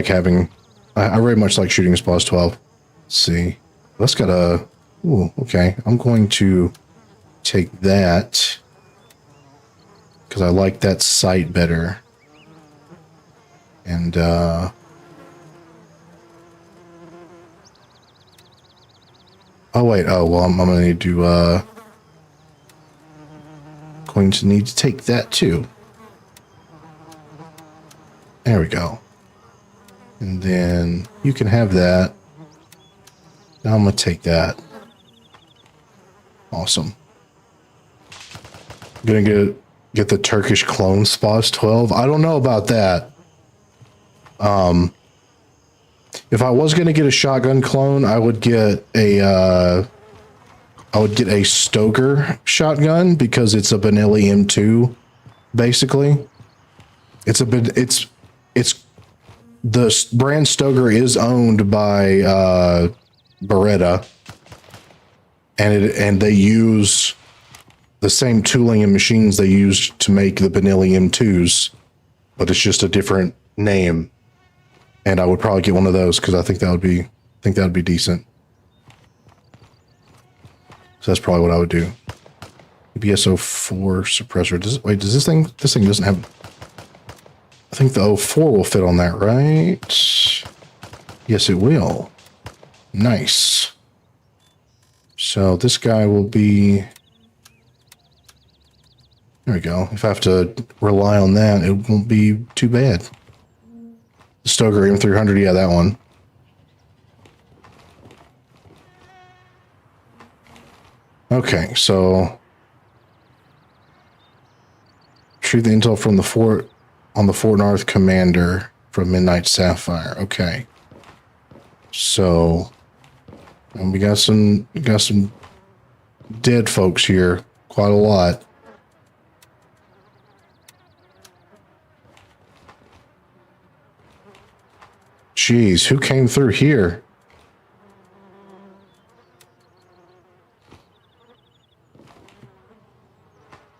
having, I very much like shooting Spaz 12. Let's see. That's got a, ooh, okay. I'm going to take that because I like that sight better. And, oh wait, oh well, I'm gonna need to going to need to take that too. There we go. And then you can have that. Now I'm gonna take that. Awesome. I'm gonna get the Turkish clone Spaz 12. I don't know about that. If I was gonna get a shotgun clone, I would get a Stoker shotgun because it's a Benelli M2, basically. It's the brand Stoker is owned by Beretta, and they use the same tooling and machines they use to make the Benelli M2s, but it's just a different name. And I would probably get one of those because I think that would be decent. So that's probably what I would do. BSO4 suppressor. Does this thing doesn't have, I think the 04 will fit on that, right? Yes, it will. Nice. So this guy will be, there we go. If I have to rely on that, it won't be too bad. The Stoker M300, yeah, that one. Okay, so retrieve the intel from the fort on the Fort North commander from Midnight Sapphire. Okay, so and we got some dead folks here, quite a lot. Jeez, who came through here?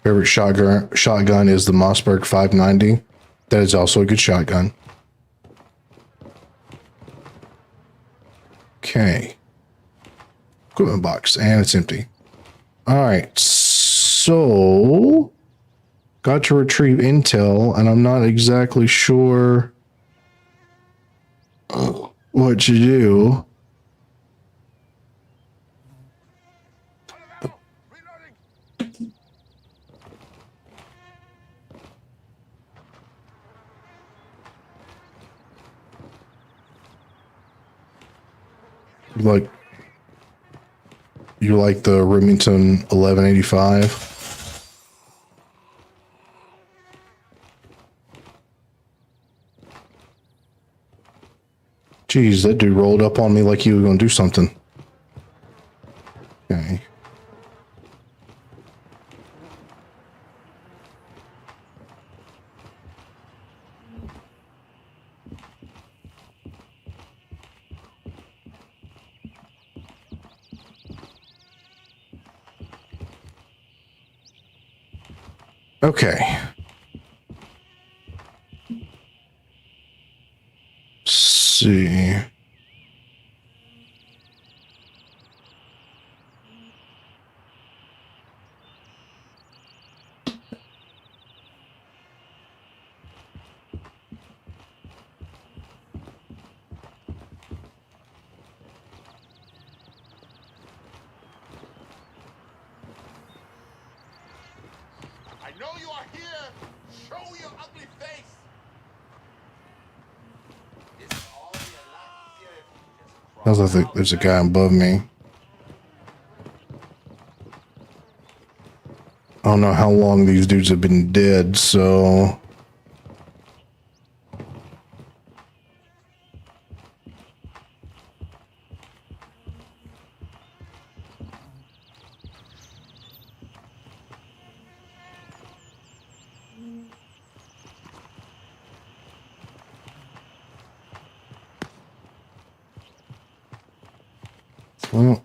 Favorite shotgun is the Mossberg 590. That is also a good shotgun. Okay. Equipment box, and it's empty. All right, so got to retrieve intel, and I'm not exactly sure what to do. You like the Remington 1185? Jeez, that dude rolled up on me like he was gonna do something. Okay. Okay. Let's see. I know you are here. Show your ugly face. This is all the Sounds like there's a guy above me. don't know how long these dudes have been dead, so... Well,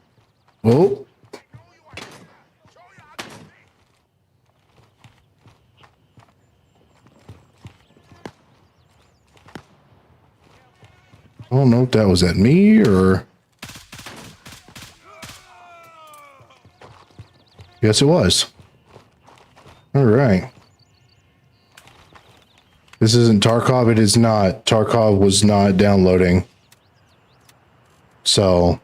oh. I don't know if that was at me or... Yes, it was. All right. This isn't Tarkov. It is not. Tarkov was not downloading. So...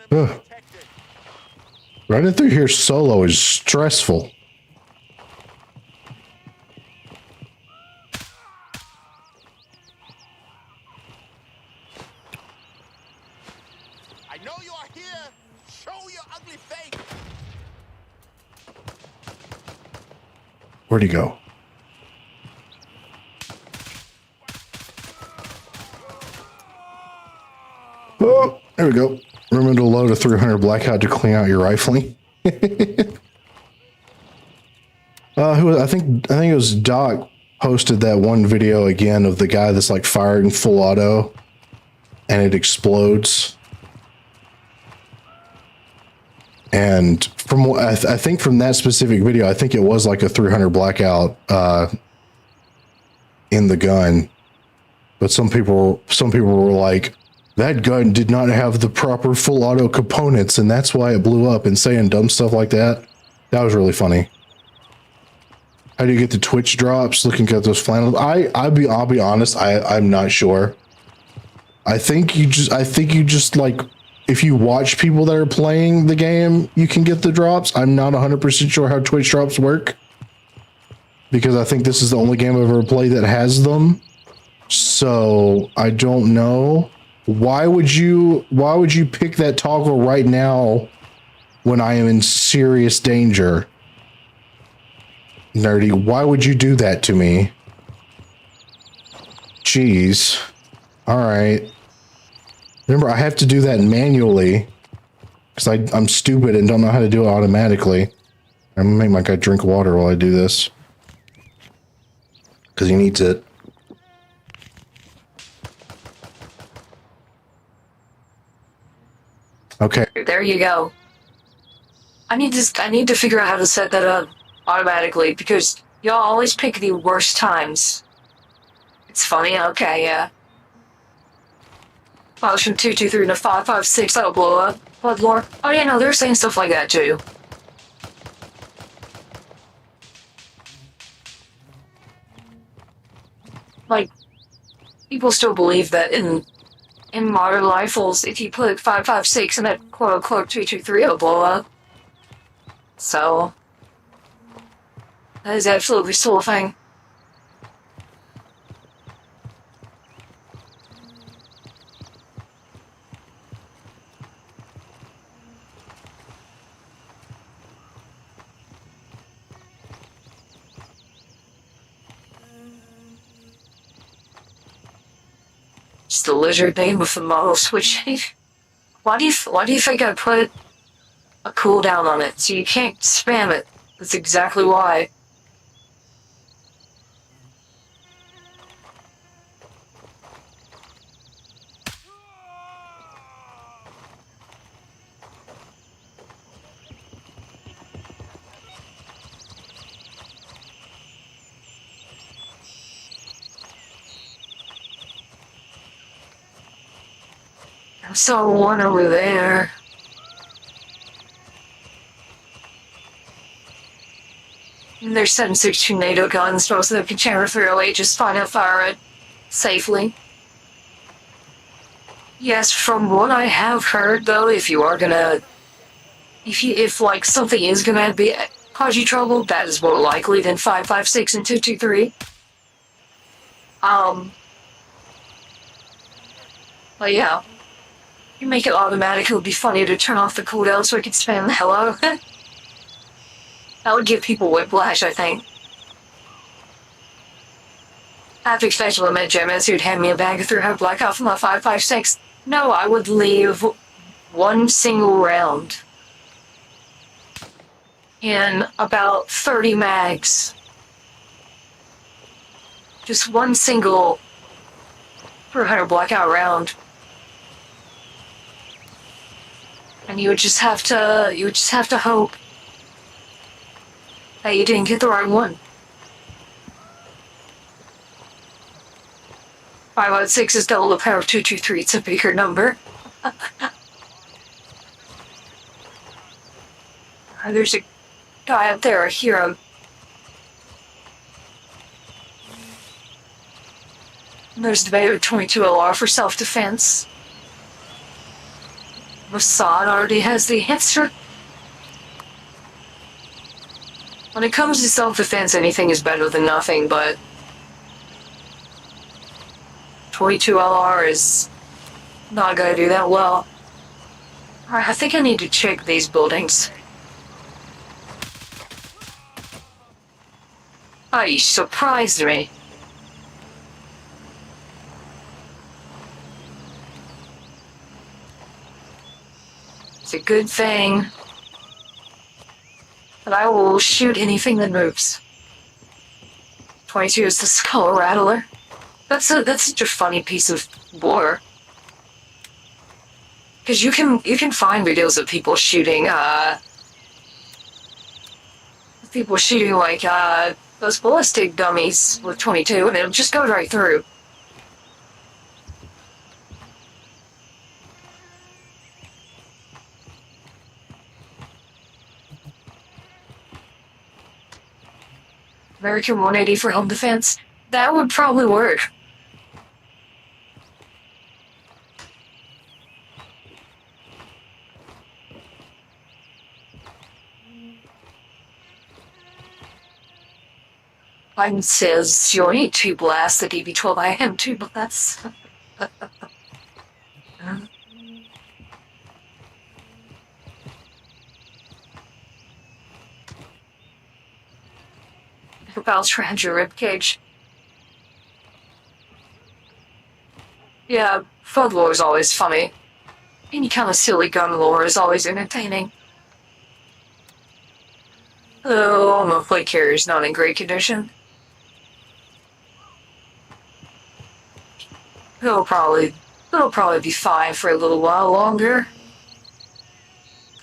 Ugh. Running through here solo is stressful. I know you are here. Show your ugly face. Where'd he go? Oh, there we go. Remember to load a 300 blackout to clean out your rifling. I think it was Doc posted that one video again of the guy that's like firing full auto and it explodes. And from what I think from that specific video, I think it was like a 300 blackout in the gun. But some people were like, that gun did not have the proper full auto components, and that's why it blew up, and saying dumb stuff like that. That was really funny. How do you get the Twitch drops? Looking at those flannels. I'll be honest. I'm not sure. I think you just like, if you watch people that are playing the game, you can get the drops. I'm not 100% sure how Twitch drops work, because I think this is the only game I've ever played that has them. So I don't know. Why would you pick that toggle right now when I am in serious danger? Nerdy, why would you do that to me? Jeez. All right. Remember, I have to do that manually because I'm stupid and don't know how to do it automatically. I'm gonna make my guy drink water while I do this because he needs it. Okay. There you go. I need to figure out how to set that up automatically because y'all always pick the worst times. It's funny, okay, yeah. Motion 223 to 556, that'll blow up. Bloodlore. Oh yeah, no, they're saying stuff like that too. Like, people still believe that in modern rifles, if you put 556 in that quote-unquote 223, it'll blow up. So, that is absolutely still a thing. Just the lizard name with the model switch. Why do you think I put a cooldown on it so you can't spam it? That's exactly why. I saw one over there. And they're 7.62 NATO guns, most of them can chamber 308, just fine and fire it safely. Yes, from what I have heard though, if like something is gonna be cause you trouble, that is more likely than 556 and 223. But yeah. You make it automatic, it would be funny to turn off the cooldown so I could spam the hell out of it. That would give people whiplash, I think. I have to expect when I met Gemma, who'd hand me a bag of 300 blackout for my 556. No, I would leave one single round in about 30 mags. Just one single 300 blackout round. And you would just have to hope that you didn't get the right one. 506 is double the power of 223, it's a bigger number. There's a guy up there, I hear him. There's debate with 22 LR for self-defense. Mossad already has the answer. When it comes to self-defense, anything is better than nothing, but 22 LR is not gonna do that well. Alright, I think I need to check these buildings. Oh, you surprised me. It's a good thing that I will shoot anything that moves. 22 is the skull rattler. That's such a funny piece of lore. Because you can find videos of people shooting like those ballistic dummies with 22, and it'll just go right through. American 180 for home defense. That would probably work. Biden says you only need 2 blasts at DB12. I am 2 blasts. Bounce around your ribcage. Yeah, FUD lore is always funny. Any kind of silly gun lore is always entertaining. Though my plate carrier's not in great condition. It'll probably be fine for a little while longer.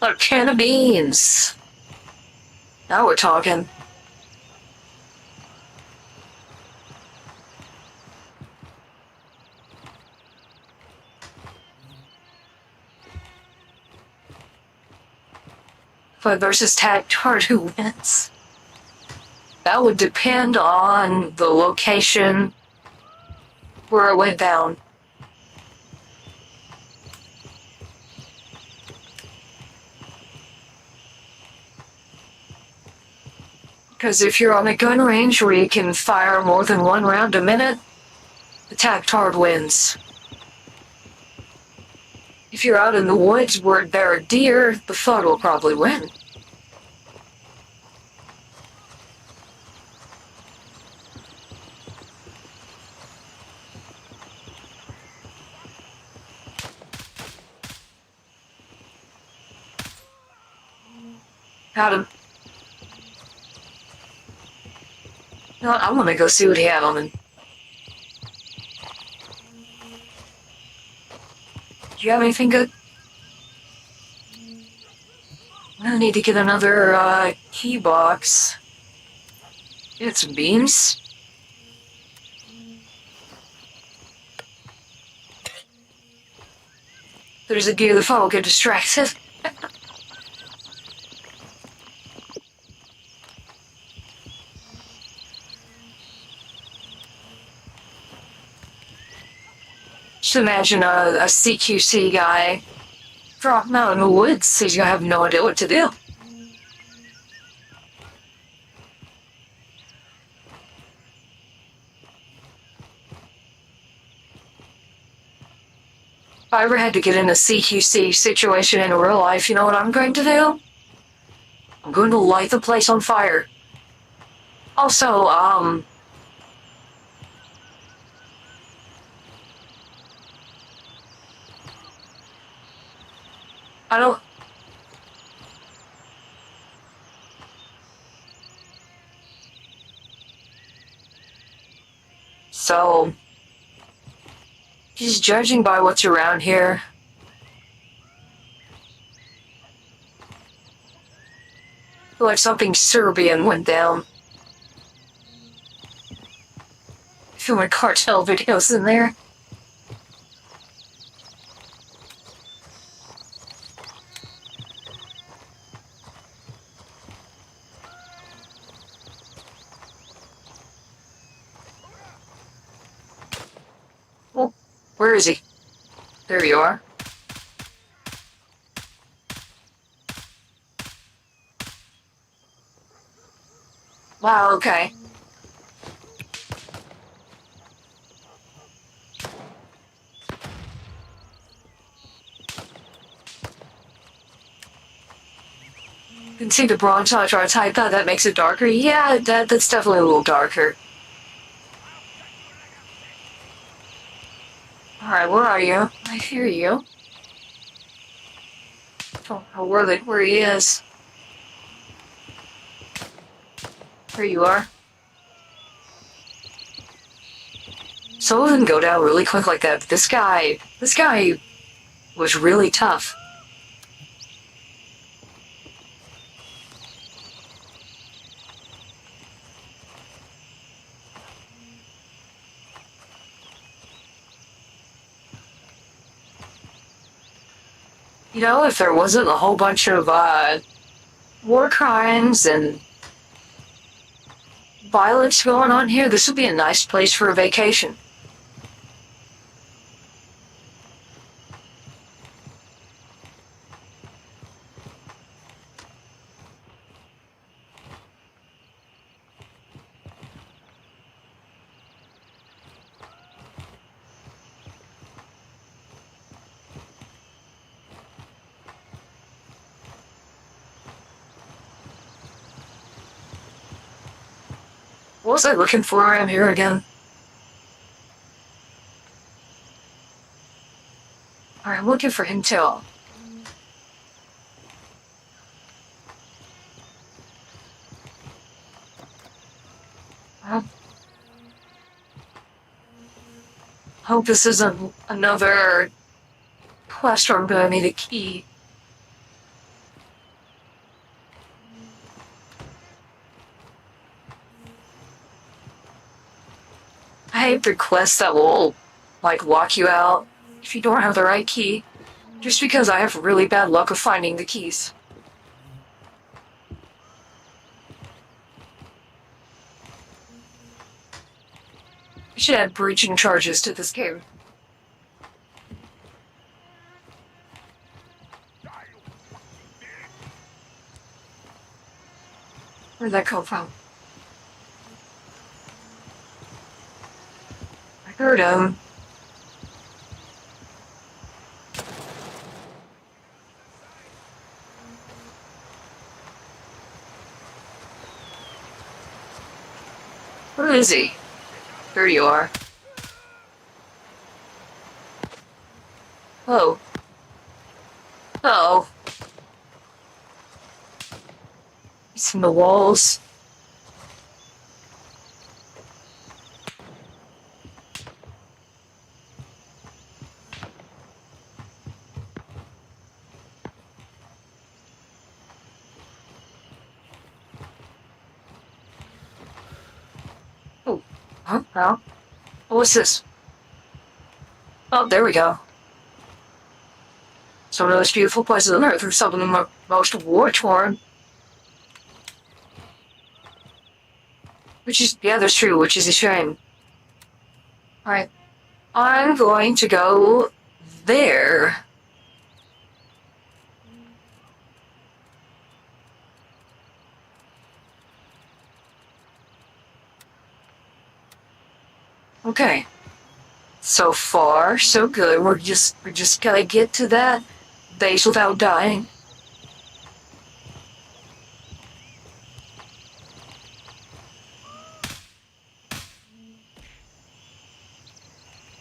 A can of beans. Now we're talking. But versus Tactard, who wins? That would depend on the location where it went down. Because if you're on a gun range where you can fire more than 1 round a minute, the Tactard wins. If you're out in the woods where there are deer, the FUD will probably win. Got him. You know what, I'm gonna go see what he had on him. Do you have anything good? I need to get another key box. Get some beans. There's a deer, the phone will get distracted. Just imagine a CQC guy dropping out in the woods. He's gonna have no idea what to do. I ever had to get in a CQC situation in real life, you know what I'm going to do? I'm going to light the place on fire. Also, I don't... So, just judging by what's around here, I feel like something Serbian went down. Filming cartel videos in there. Oh, where is he? There you are. Wow, okay. You can see the bronze hydride type. That makes it darker. Yeah, that's definitely a little darker. Alright, where are you? I hear you. Don't know where he is. There you are. So it didn't go down really quick like that, but this guy was really tough. You know, if there wasn't a whole bunch of, war crimes and violence going on here, this would be a nice place for a vacation. What was I looking for around here again? Alright, I'm looking for him too. Well, hope this isn't another quest where I'm gonna need a key. I hate the quests that will, like, lock you out if you don't have the right key, just because I have really bad luck of finding the keys. I should add breaching charges to this game. Where'd that come from? I heard him. Where is he? There you are. Oh. Oh. It's in the walls. Oh. Huh? Well. What's this? Oh, there we go. Some of the most beautiful places on Earth are some of the most war-torn. Which is, yeah, that's true, which is a shame. Alright. I'm going to go there. Okay. So far, so good. We're just gonna get to that base without dying.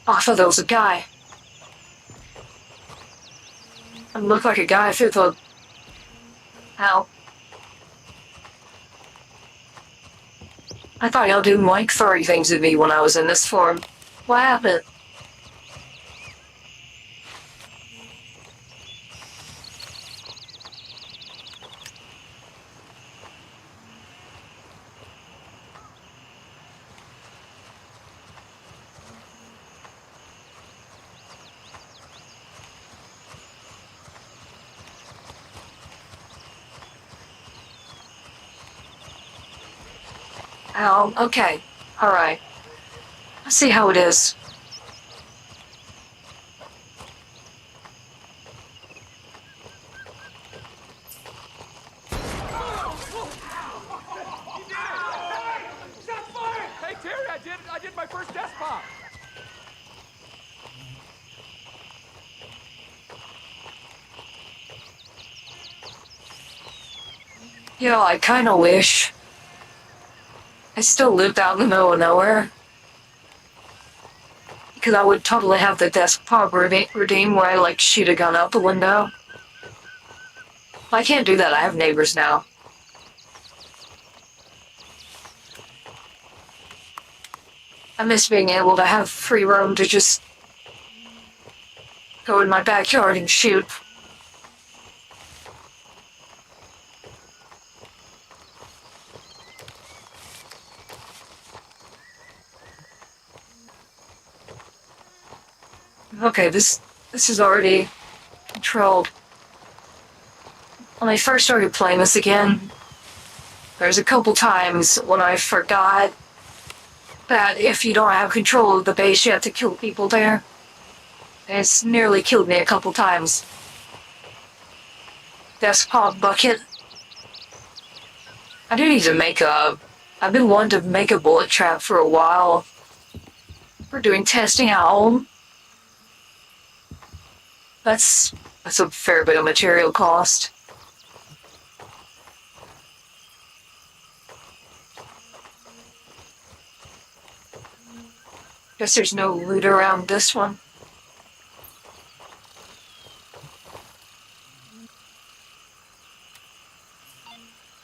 Oh, I thought that was a guy. It looked like a guy through the... Ow. I thought y'all didn't like furry things to me when I was in this form. What happened? Ow, okay. Alright. I see how it is. Stop firing! Hey, Terry, I did my first desk pop. Yo, I kinda wish I still lived out in the middle of nowhere. Because I would totally have the desktop routine where I like shoot a gun out the window. I can't do that, I have neighbors now. I miss being able to have free roam to just go in my backyard and shoot. Okay, this is already controlled. When I first started playing this again, there's a couple times when I forgot that if you don't have control of the base, you have to kill people there. And it's nearly killed me a couple times. Desktop bucket. I do need to make a... I've been wanting to make a bullet trap for a while. We're doing testing at home. That's a fair bit of material cost. Guess there's no loot around this one.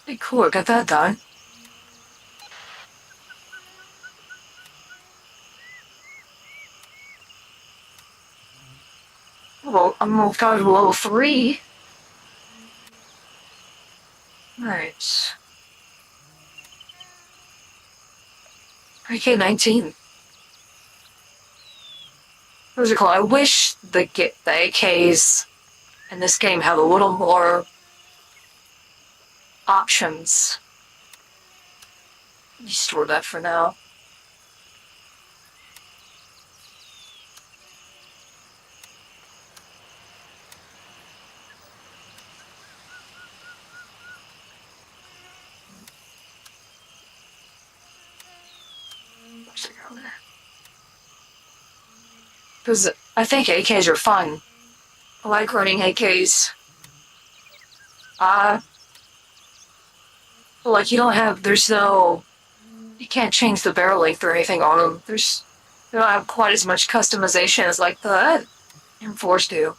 Hey, cool, I got that done. Well, I'm moved on to level 3. Right. AK-19. What's it called? I wish the AKs in this game have a little more options. You store that for now. Because I think AKs are fun. I like running AKs. Like you don't have, you can't change the barrel length or anything on them. They don't have quite as much customization as like the M4s do.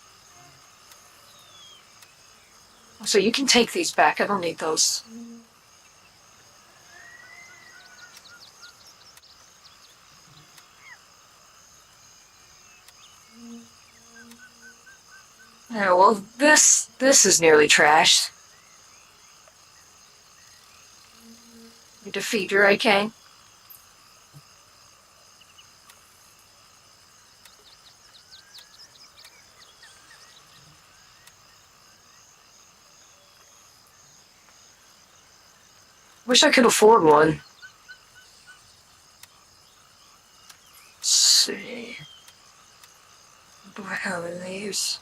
So you can take these back, I don't need those. Yeah, well, this is nearly trashed. You defeat your AK. Wish I could afford one. Let's see. Do I have any of these?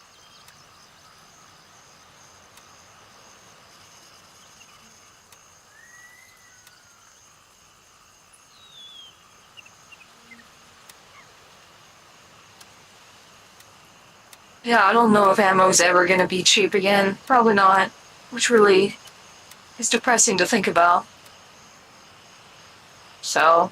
Yeah, I don't know if ammo's ever gonna be cheap again. Probably not. Which really is depressing to think about. So,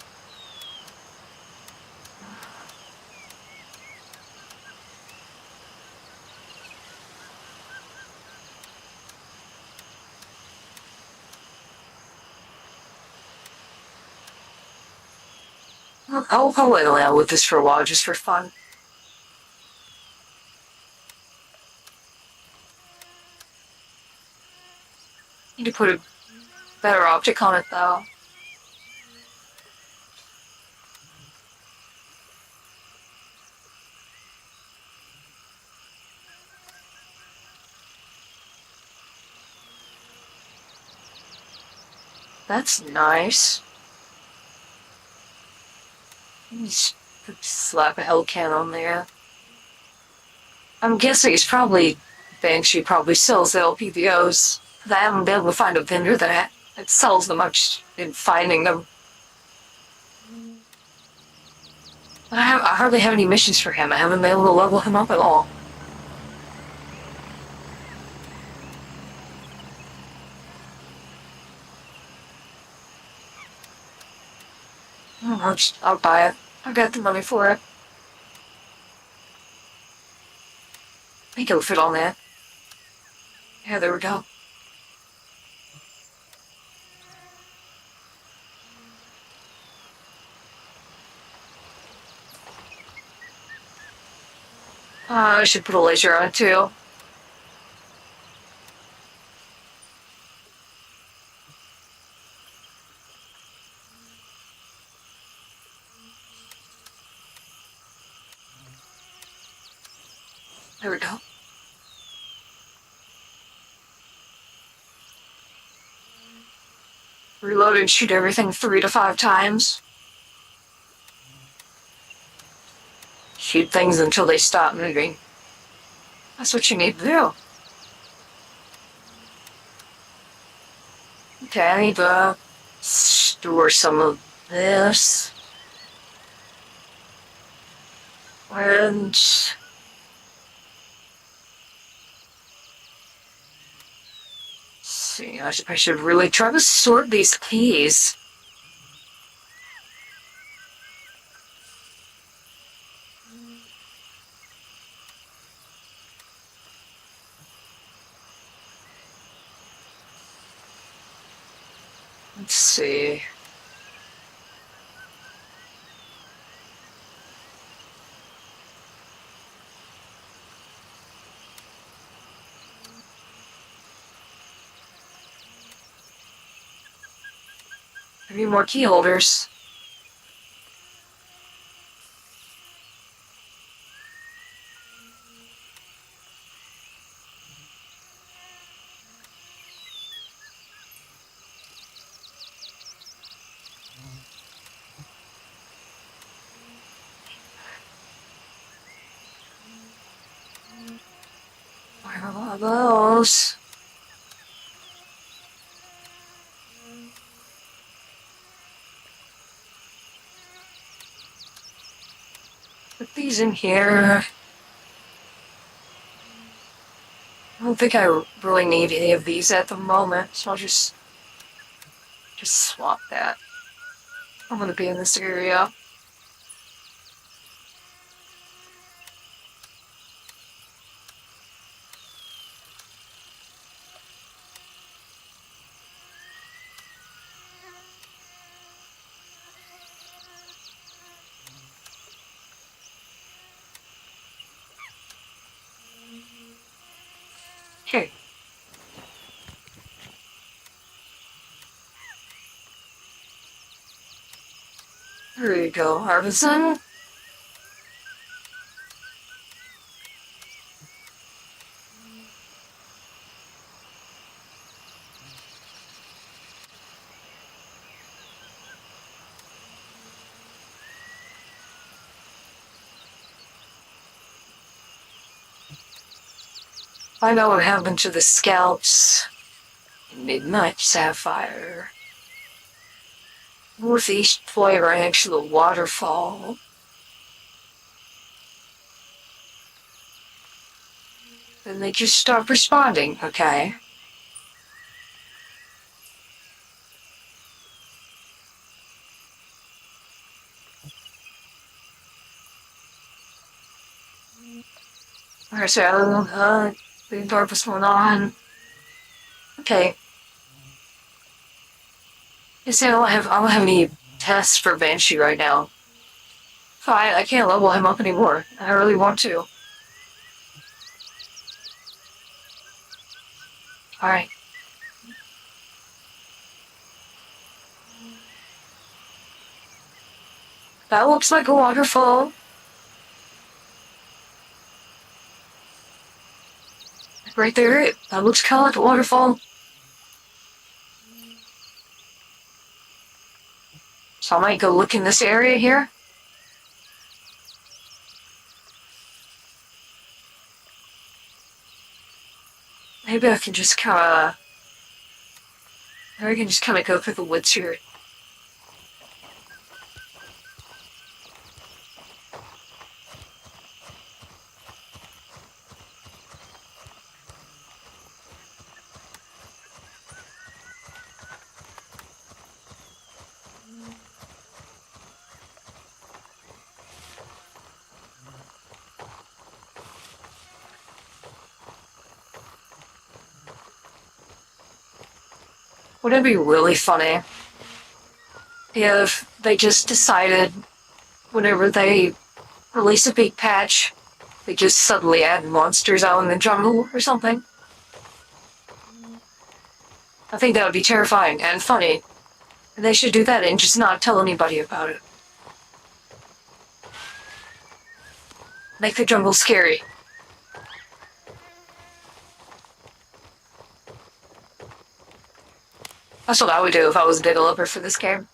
I'll probably lay out with this for a while just for fun. Need to put a better optic on it though. That's nice. Just slap a Hellcat on there. I'm guessing it's probably Banshee probably sells the LPVOs. I haven't been able to find a vendor that sells them. I've just been finding them. I hardly have any missions for him. I haven't been able to level him up at all. I'll buy it. I got the money for it. I think it'll fit on that. Yeah, there we go. I should put a laser on it too. There we go. Reload and shoot everything 3 to 5 times. Shoot things until they stop moving. That's what you need to do. Okay, I need to store some of this. And see, I should really try to sort these keys. Let's see. I need more key holders. Where are all those? Put these in here. I don't think I really need any of these at the moment, so I'll just swap that. I'm gonna be in this area. Here. There you go, Artisan. I know what happened to the scouts. Midnight Sapphire. Northeast Point Ranch, the waterfall. then they just stop responding, okay? Alright, so, the dark was going on. Okay. You see, I don't have any tests for Banshee right now. Fine, I can't level him up anymore. I really want to. Alright. That looks like a waterfall. Right there, that looks kind of like a waterfall. So I might go look in this area here. Maybe I can just kinda... Maybe I can just kinda go through the woods here. Wouldn't it be really funny if they just decided, whenever they release a big patch, they just suddenly add monsters out in the jungle or something? I think that would be terrifying and funny. And they should do that and just not tell anybody about it. Make the jungle scary. That's what I would do if I was a developer for this game.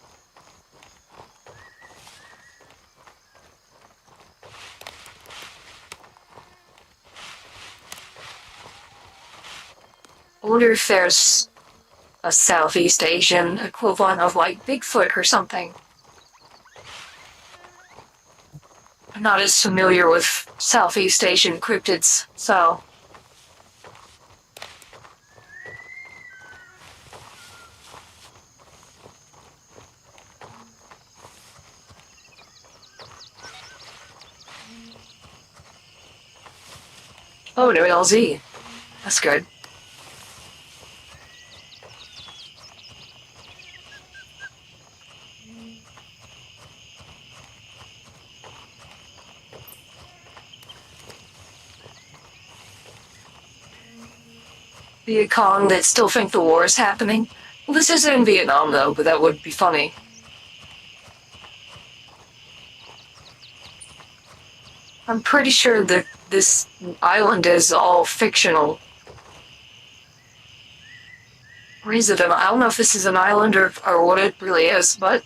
I wonder if there's a Southeast Asian equivalent of like Bigfoot or something. I'm not as familiar with Southeast Asian cryptids, so... Oh, no LZ. That's good. Viet Cong that still think the war is happening. Well, this isn't in Vietnam though, but that would be funny. I'm pretty sure that this island is all fictional. Or is it I don't know if this is an island or what it really is, but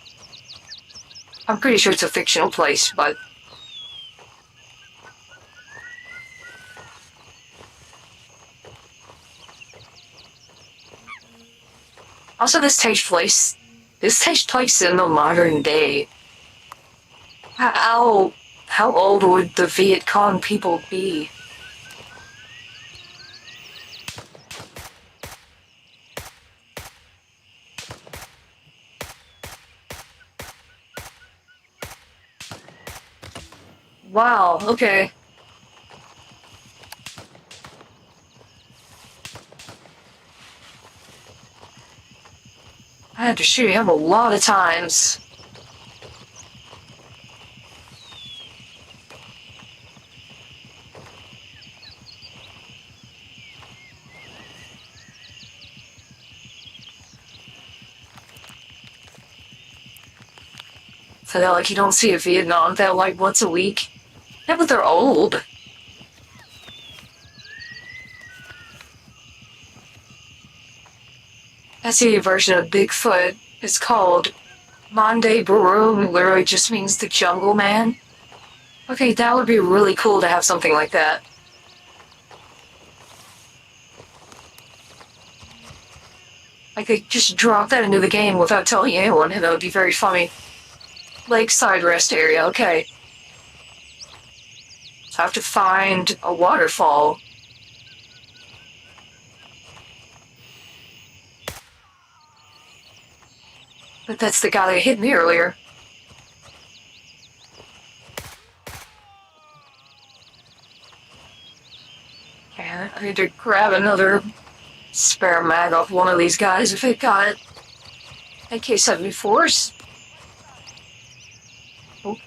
I'm pretty sure it's a fictional place, but... Also, this takes place in the modern day. How old would the Viet Cong people be? Wow, okay. I had to shoot him a lot of times. So that like you don't see a Vietnam that like once a week. Yeah, but they're old. That's the version of Bigfoot. It's called Monday Baroom, literally just means the jungle man. Okay, that would be really cool to have something like that. I could just drop that into the game without telling anyone, and that would be very funny. Lakeside rest area, okay. So I have to find a waterfall. But that's the guy that hit me earlier. Yeah, I need to grab another spare mag off one of these guys if they got AK-74s. Oh.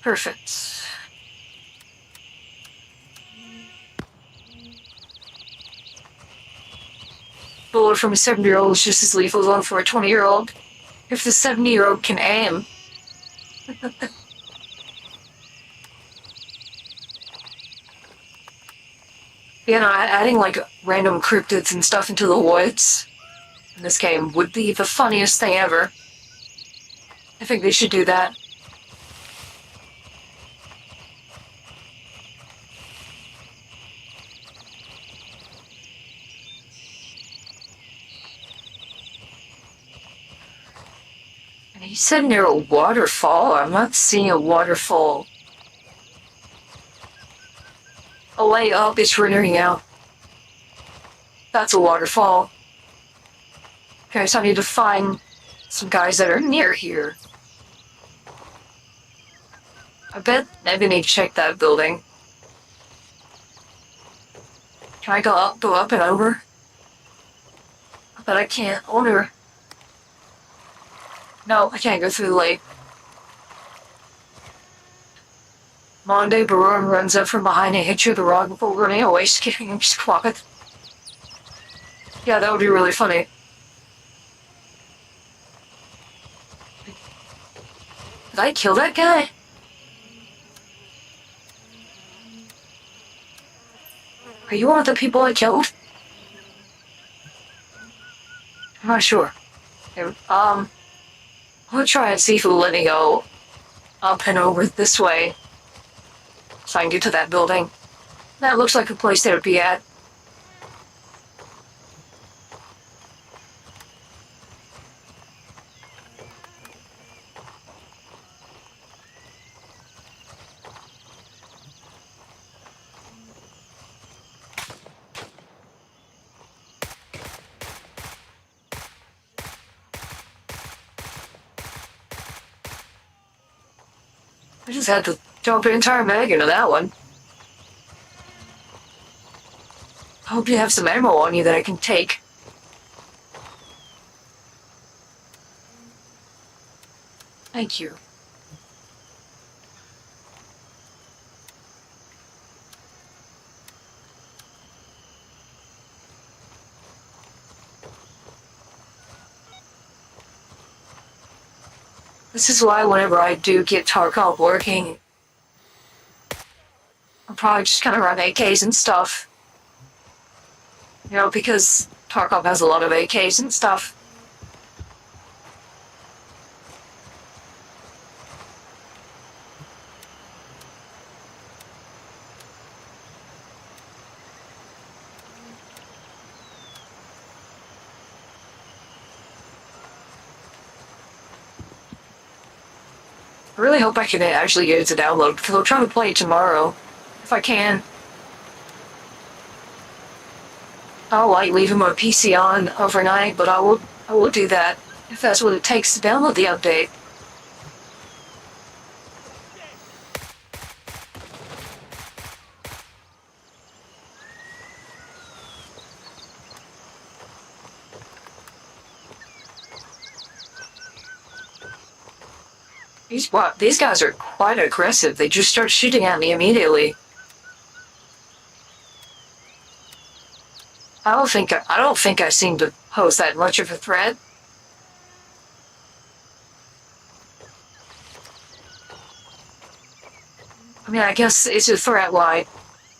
Perfect. Bullet from a 70-year-old is just as lethal as one for a 20-year-old. If the 70-year-old can aim. You know, adding like random cryptids and stuff into the woods in this game would be the funniest thing ever. I think they should do that. And he said near a waterfall. I'm not seeing a waterfall. Oh wait, oh, it's running out. That's a waterfall. Okay, so I need to find some guys that are near here. I bet maybe I need to check that building. Can I go up and over? I bet I can't. I wonder. No, I can't go through the lake. Monday Baron runs up from behind and hits you with the rock before running away, skipping and squawking. Yeah, that would be really funny. Did I kill that guy? Are you one of the people I killed? I'm not sure. I'm gonna try and see if it'll let me go up and over this way so I can get to that building. That looks like a place they would be at. I just had to dump an entire mag into that one. I hope you have some ammo on you that I can take. Thank you. This is why whenever I do get Tarkov working, I'm probably just gonna run AKs and stuff. You know, because Tarkov has a lot of AKs and stuff. I really hope I can actually get it to download, because I'll try to play it tomorrow, if I can. I'll like leaving my PC on overnight, but I will do that, if that's what it takes to download the update. These guys are quite aggressive. They just start shooting at me immediately. I don't think I seem to pose that much of a threat. I mean, I guess it's a threat when I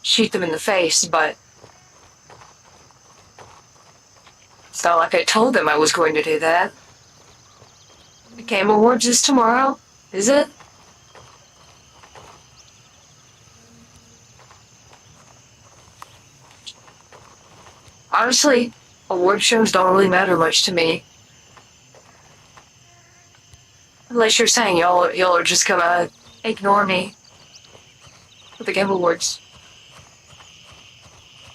shoot them in the face, but it's not like I told them I was going to do that. The Game Awards is tomorrow, is it? Honestly, award shows don't really matter much to me. Unless you're saying y'all are just gonna ignore me with the Game Awards.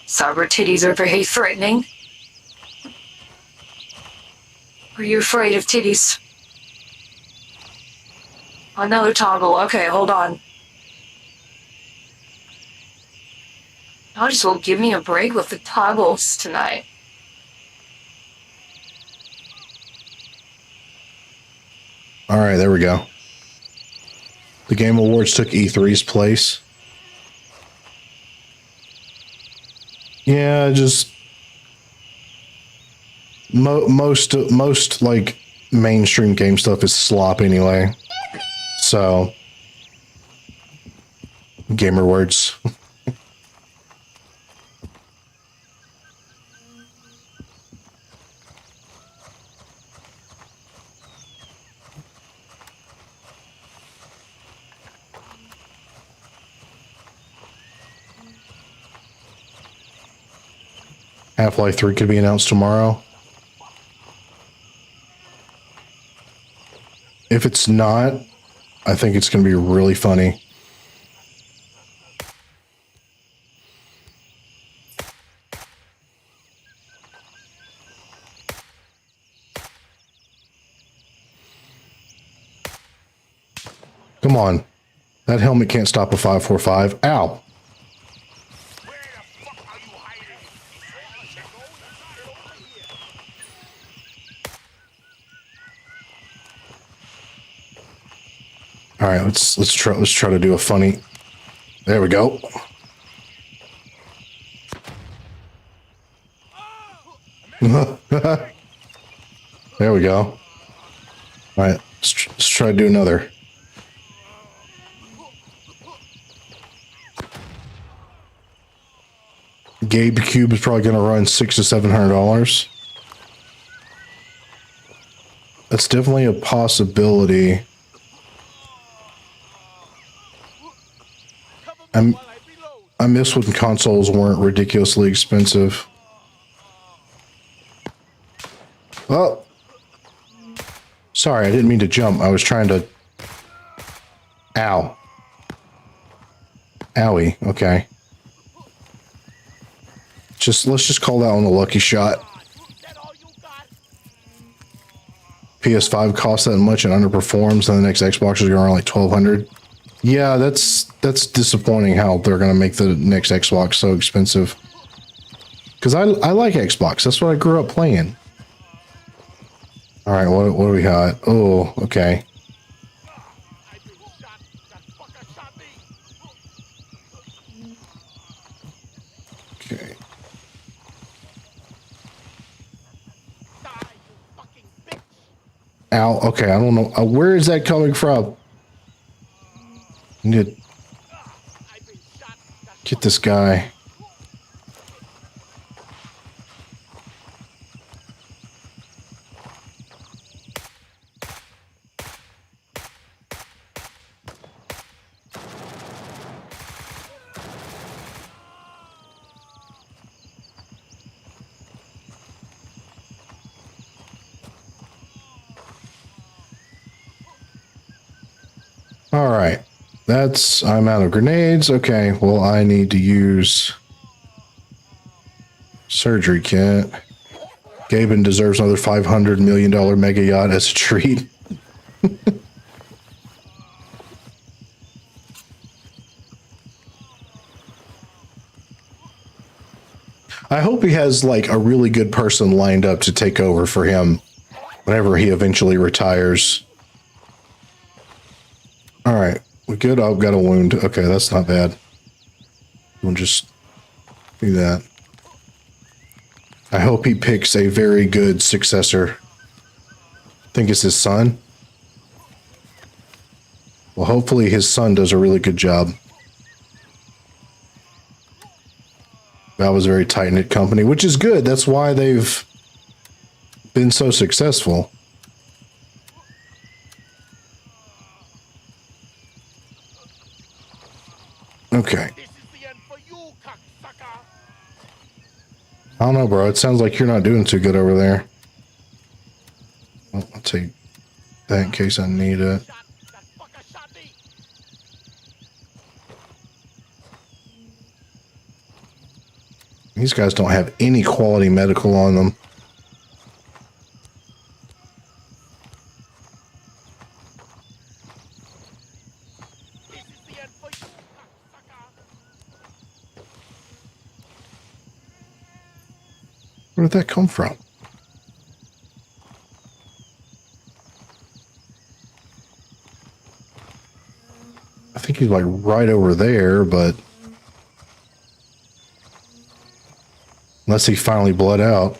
Cyber titties are very threatening. Are you afraid of titties? Another toggle. Okay, hold on. Y'all just won't give me a break with the toggles tonight. All right, there we go. The Game Awards took E3's place. Yeah, just most like mainstream game stuff is slop anyway. So, gamer words. Half-Life 3 could be announced tomorrow. If it's not, I think it's going to be really funny. Come on. That helmet can't stop a 545. Ow. All right, let's try to do a funny. There we go. There we go. All right, let's try to do another. Gabe Cube is probably going to run $600 to $700. That's definitely a possibility. I miss when consoles weren't ridiculously expensive. Oh, sorry, I didn't mean to jump. I was trying to. Ow. Owie. Okay. Let's just call that one a lucky shot. PS5 costs that much and underperforms, and the next Xbox is going to run like $1,200. Yeah, that's disappointing how they're going to make the next Xbox so expensive. Because I like Xbox. That's what I grew up playing. All right, what do we got? Oh, okay. Okay. Ow. Okay, I don't know. Where is that coming from? I need to get this guy. All right. I'm out of grenades. Okay, well, I need to use surgery kit. Gaben deserves another $500 million mega yacht as a treat. I hope he has like a really good person lined up to take over for him whenever he eventually retires. All right. We good? I've got a wound. Okay, that's not bad. We'll just do that. I hope he picks a very good successor. I think it's his son. Well, hopefully his son does a really good job. That was a very tight-knit company, which is good. That's why they've been so successful. Okay. I don't know, bro. It sounds like you're not doing too good over there. Well, I'll take that in case I need it. Shot. That fucker shot me. These guys don't have any quality medical on them. This is the end for you, sucker. Where did that come from? I think he's like right over there, but unless he finally bled out.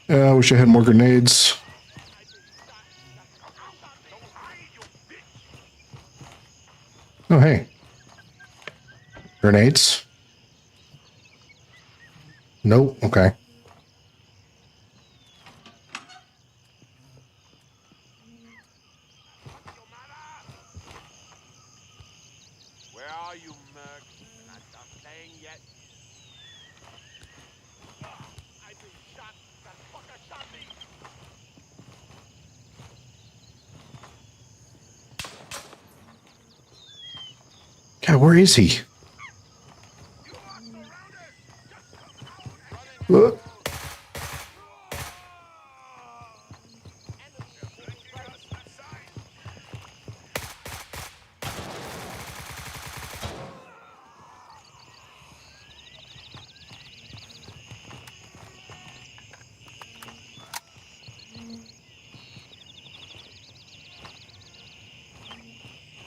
Yeah, I wish I had more grenades. Oh, hey. Grenades? Nope. Okay. Where are you, Merc? Not done playing yet. I've been shot. That fucker shot me. God, where is he? Look.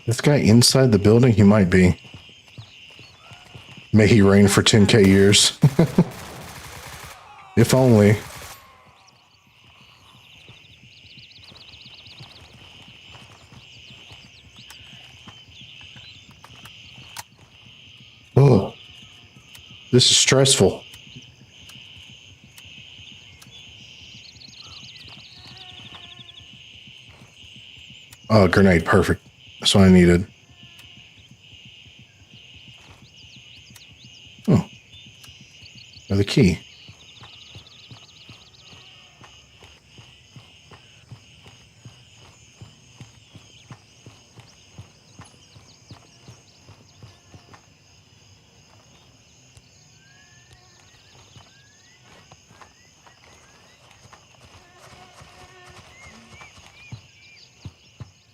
This guy inside the building? He might be. May he reign for 10k years. If only. Oh, this is stressful. Oh, grenade, perfect. That's what I needed. Oh, another key.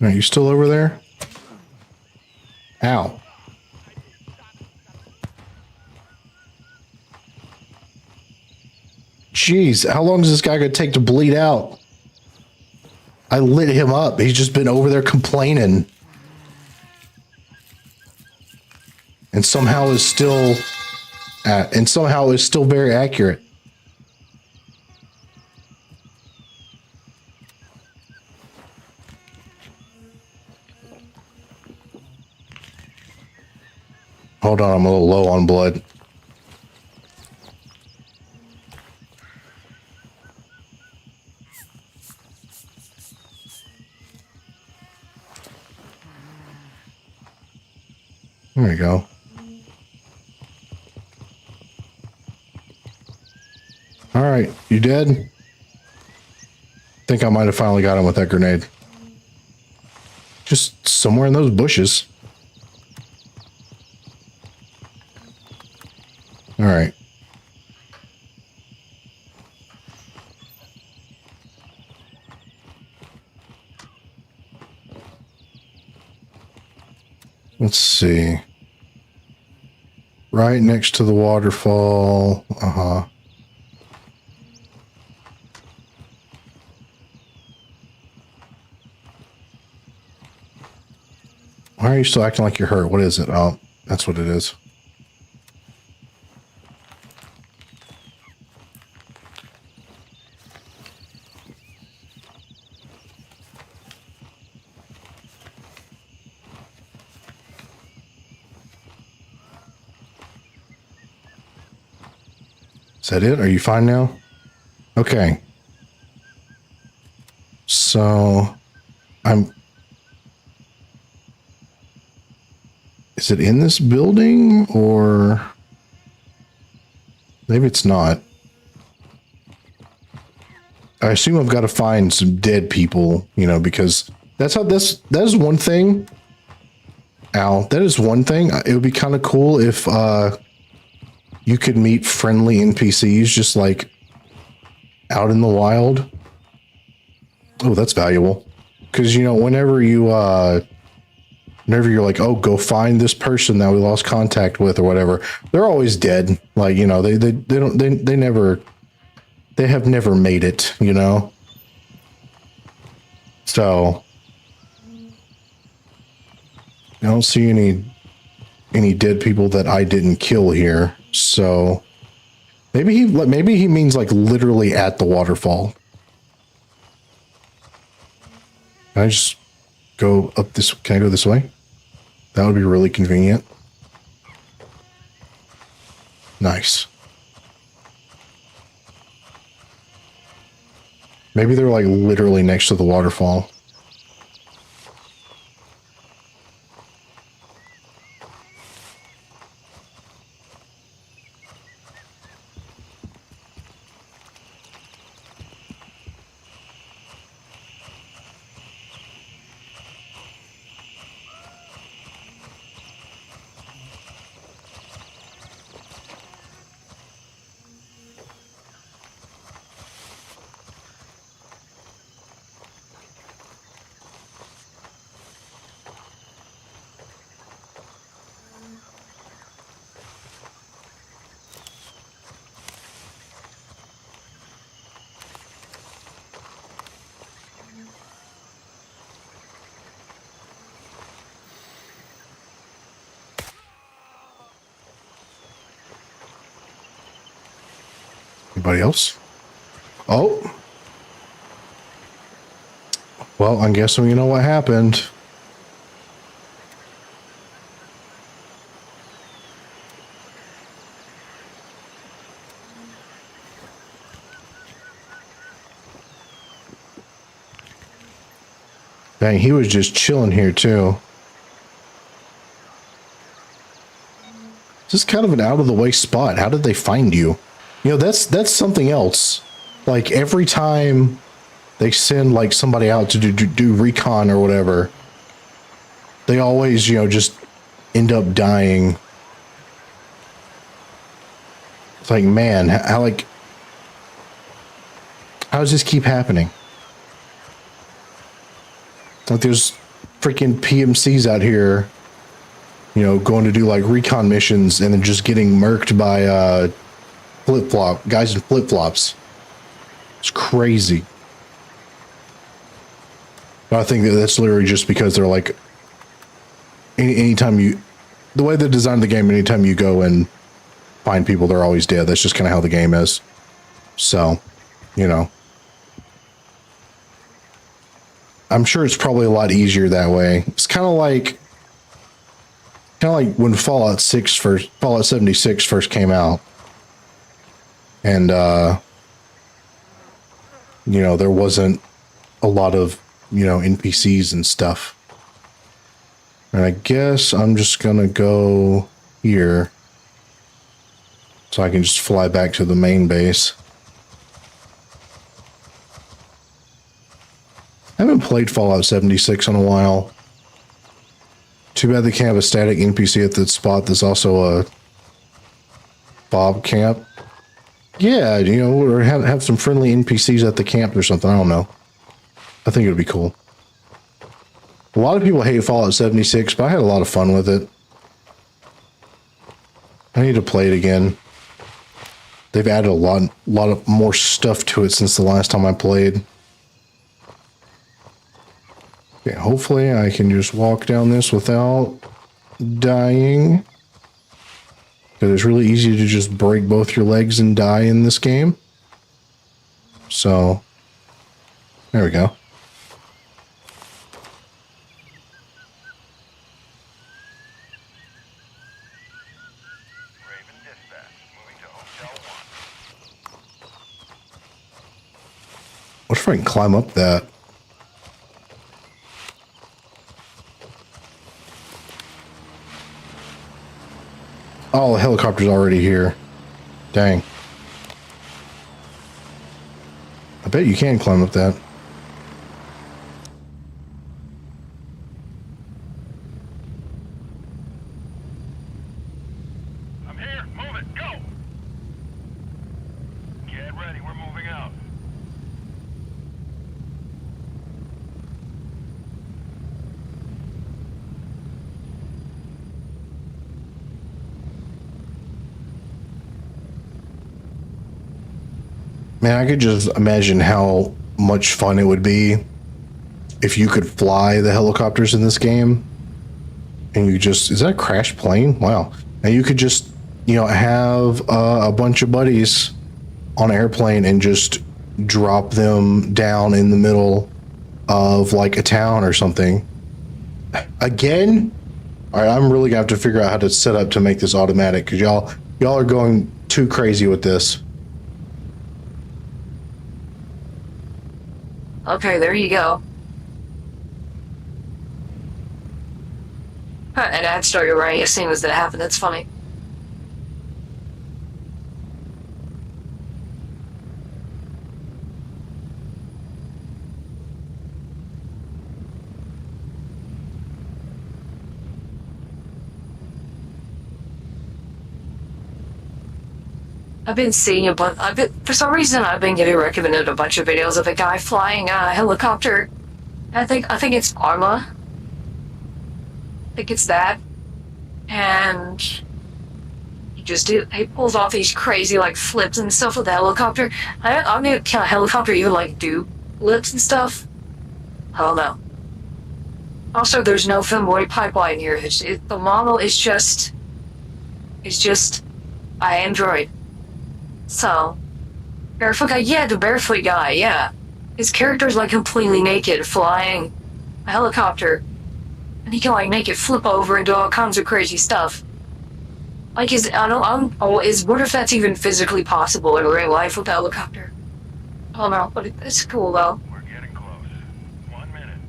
Are you still over there? Ow. Jeez, how long is this guy gonna take to bleed out? I lit him up. He's just been over there complaining. And somehow is still very accurate. Hold on, I'm a little low on blood. There we go. All right, you dead? Think I might have finally got him with that grenade. Just somewhere in those bushes. All right. Let's see. Right next to the waterfall. Uh-huh. Why are you still acting like you're hurt? What is it? Oh, that's what it is. Is that it? Are you fine now? Okay. So I'm. Is it in this building or maybe it's not? I assume I've got to find some dead people, you know, because that's how that is one thing. Al, that is one thing. It would be kind of cool if you could meet friendly NPCs just like out in the wild. Oh, that's valuable. Because, you know, whenever you're like, oh, go find this person that we lost contact with or whatever, they're always dead. Like, you know, they have never made it, you know? So I don't see any dead people that I didn't kill here. So maybe he means like literally at the waterfall. Can I just go up this? Can I go this way? That would be really convenient. Nice. Maybe they're like literally next to the waterfall. Anybody else? Oh. Well, I'm guessing you know what happened. Dang, he was just chilling here too. This is kind of an out of the way spot. How did they find you? You know, that's something else. Like every time they send like somebody out to do recon or whatever, they always, you know, just end up dying. It's like, man, how does this keep happening? Like there's freaking PMCs out here, you know, going to do like recon missions and then just getting murked by guys in flip-flops. It's crazy. But I think that's literally just because they're like, anytime the way they designed the game, anytime you go and find people, they're always dead. That's just kind of how the game is. So, you know. I'm sure it's probably a lot easier that way. It's kind of like when Fallout 76 first came out. And, you know, there wasn't a lot of, you know, NPCs and stuff. And I guess I'm just going to go here so I can just fly back to the main base. I haven't played Fallout 76 in a while. Too bad they can't have a static NPC at that spot that's also a Bob camp. Yeah, you know, or have some friendly NPCs at the camp or something. I don't know. I think it would be cool. A lot of people hate Fallout 76, but I had a lot of fun with it. I need to play it again. They've added a lot of more stuff to it since the last time I played. Okay, hopefully I can just walk down this without dying. Because it's really easy to just break both your legs and die in this game. So, there we go. Raven dispatch, moving to Hotel 1. What if I can climb up that? Oh, the helicopter's already here. Dang. I bet you can climb up that. I'm here. Move it. Go. Get ready. We're moving out. Man, I could just imagine how much fun it would be if you could fly the helicopters in this game. And you just, is that a crashed plane? Wow. And you could just, have a bunch of buddies on an airplane and just drop them down in the middle of like a town or something. Again? All right, I'm really gonna have to figure out how to set up to make this automatic because y'all are going too crazy with this. Okay, there you go. Huh, an ad started running as soon as that happened. That's funny. I've been seeing for some reason I've been getting recommended a bunch of videos of a guy flying a helicopter. I think it's Arma. I think it's that. And he pulls off these crazy like flips and stuff with the helicopter. I mean, can a helicopter even like do flips and stuff? I don't know. Also, there's no femboy pipeline here. The model is just an android. So, barefoot guy, yeah, the barefoot guy, yeah. His character's like completely naked, flying a helicopter, and he can like make it flip over and do all kinds of crazy stuff. Like, what if that's even physically possible in real life with a helicopter? I don't know, but it's cool though. We're getting close. 1 minute.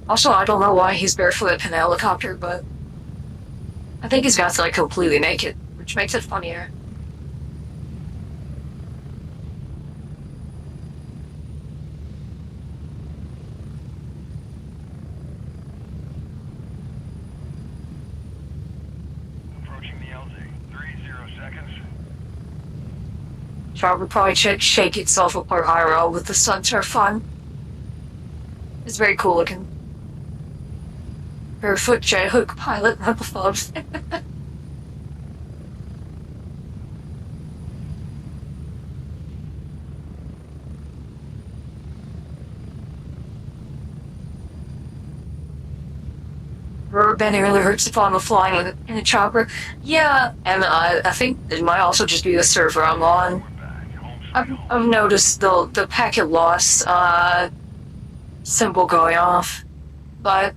Also, I don't know why he's barefoot in a helicopter, but I think he's got like completely naked, which makes it funnier. Approaching the LZ. 30 seconds. Char would probably shake itself apart IRL with the sunsurf fun. It's very cool looking. Barefoot J-hook pilot episodes. Rubber banding really hurts the fun of flying in a chopper. Yeah, and I think it might also just be the server I'm on. I've noticed the packet loss symbol going off, but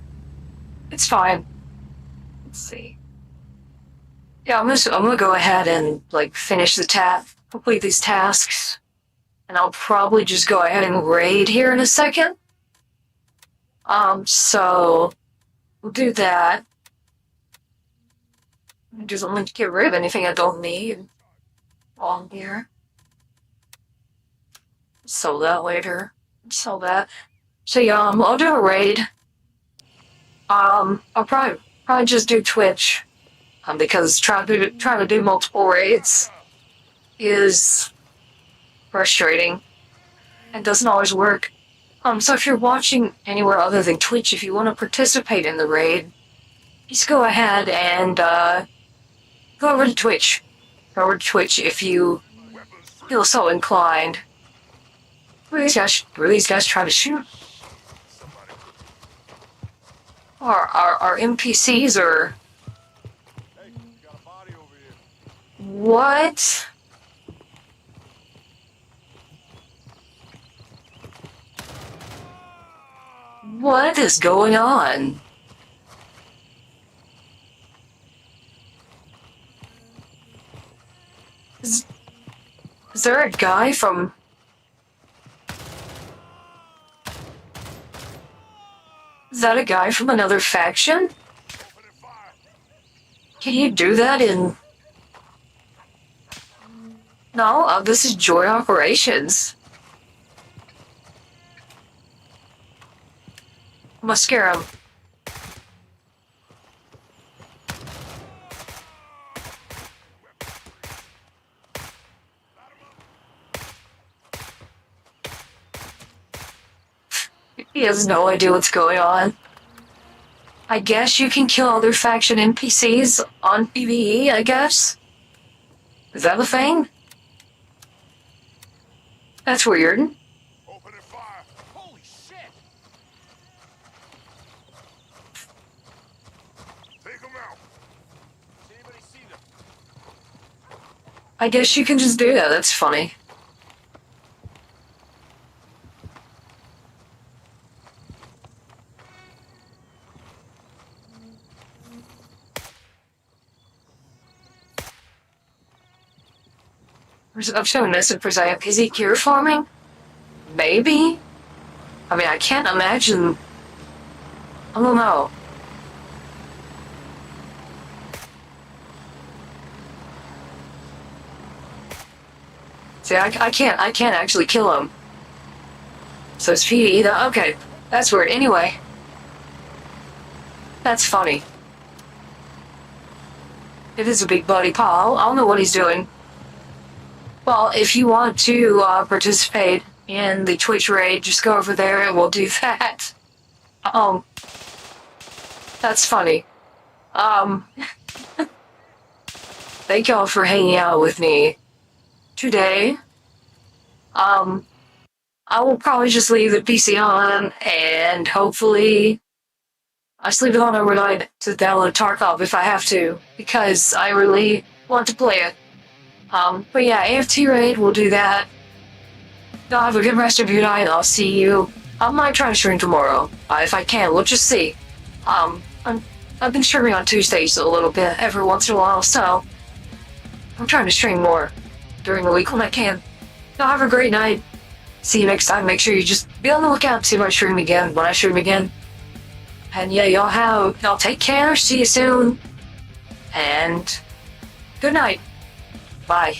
it's fine. Let's see. Yeah, I'm gonna go ahead and like finish complete these tasks, and I'll probably just go ahead and raid here in a second. So we'll do that. I'm gonna get rid of anything I don't need on here. Sell that later. Sell that. So yeah, I'll do a raid. I'll probably just do Twitch, because trying to do multiple raids is frustrating and doesn't always work. So if you're watching anywhere other than Twitch, if you want to participate in the raid, just go ahead and go over to Twitch. Go over to Twitch if you feel so inclined. Were these guys trying to shoot? Are NPCs or Hey, got a body over here. what? What is going on? Is there a guy from... Is that a guy from another faction? Can you do that in... No, this is Joy Operations. I'm gonna scare him. He has no idea what's going on. I guess you can kill other faction NPCs on PvE, I guess? Is that a thing? That's weird. Open fire. Holy shit! Take them out. Does anybody see them? I guess you can just do that, that's funny. I'm showing this for Zayap. Is he cure farming? Maybe? I mean, I can't imagine. I don't know. See, I can't actually kill him. So it's PvE though? Okay, that's weird. Anyway. That's funny. It is a big buddy pal. I don't know what he's doing. Well, if you want to participate in the Twitch raid, just go over there and we'll do that. That's funny. Thank y'all for hanging out with me today. I will probably just leave the PC on and hopefully I sleep it on overnight to download Tarkov if I have to, because I really want to play it. But yeah, AFT raid, we'll do that. Y'all have a good rest of your night, and I'll see you. I might try to stream tomorrow, if I can, we'll just see. I've been streaming on Tuesdays a little bit every once in a while, so I'm trying to stream more during the week when I can. Y'all have a great night. See you next time. Make sure you just be on the lookout to see my stream again when I stream again. And yeah, y'all take care, see you soon, and good night. Bye.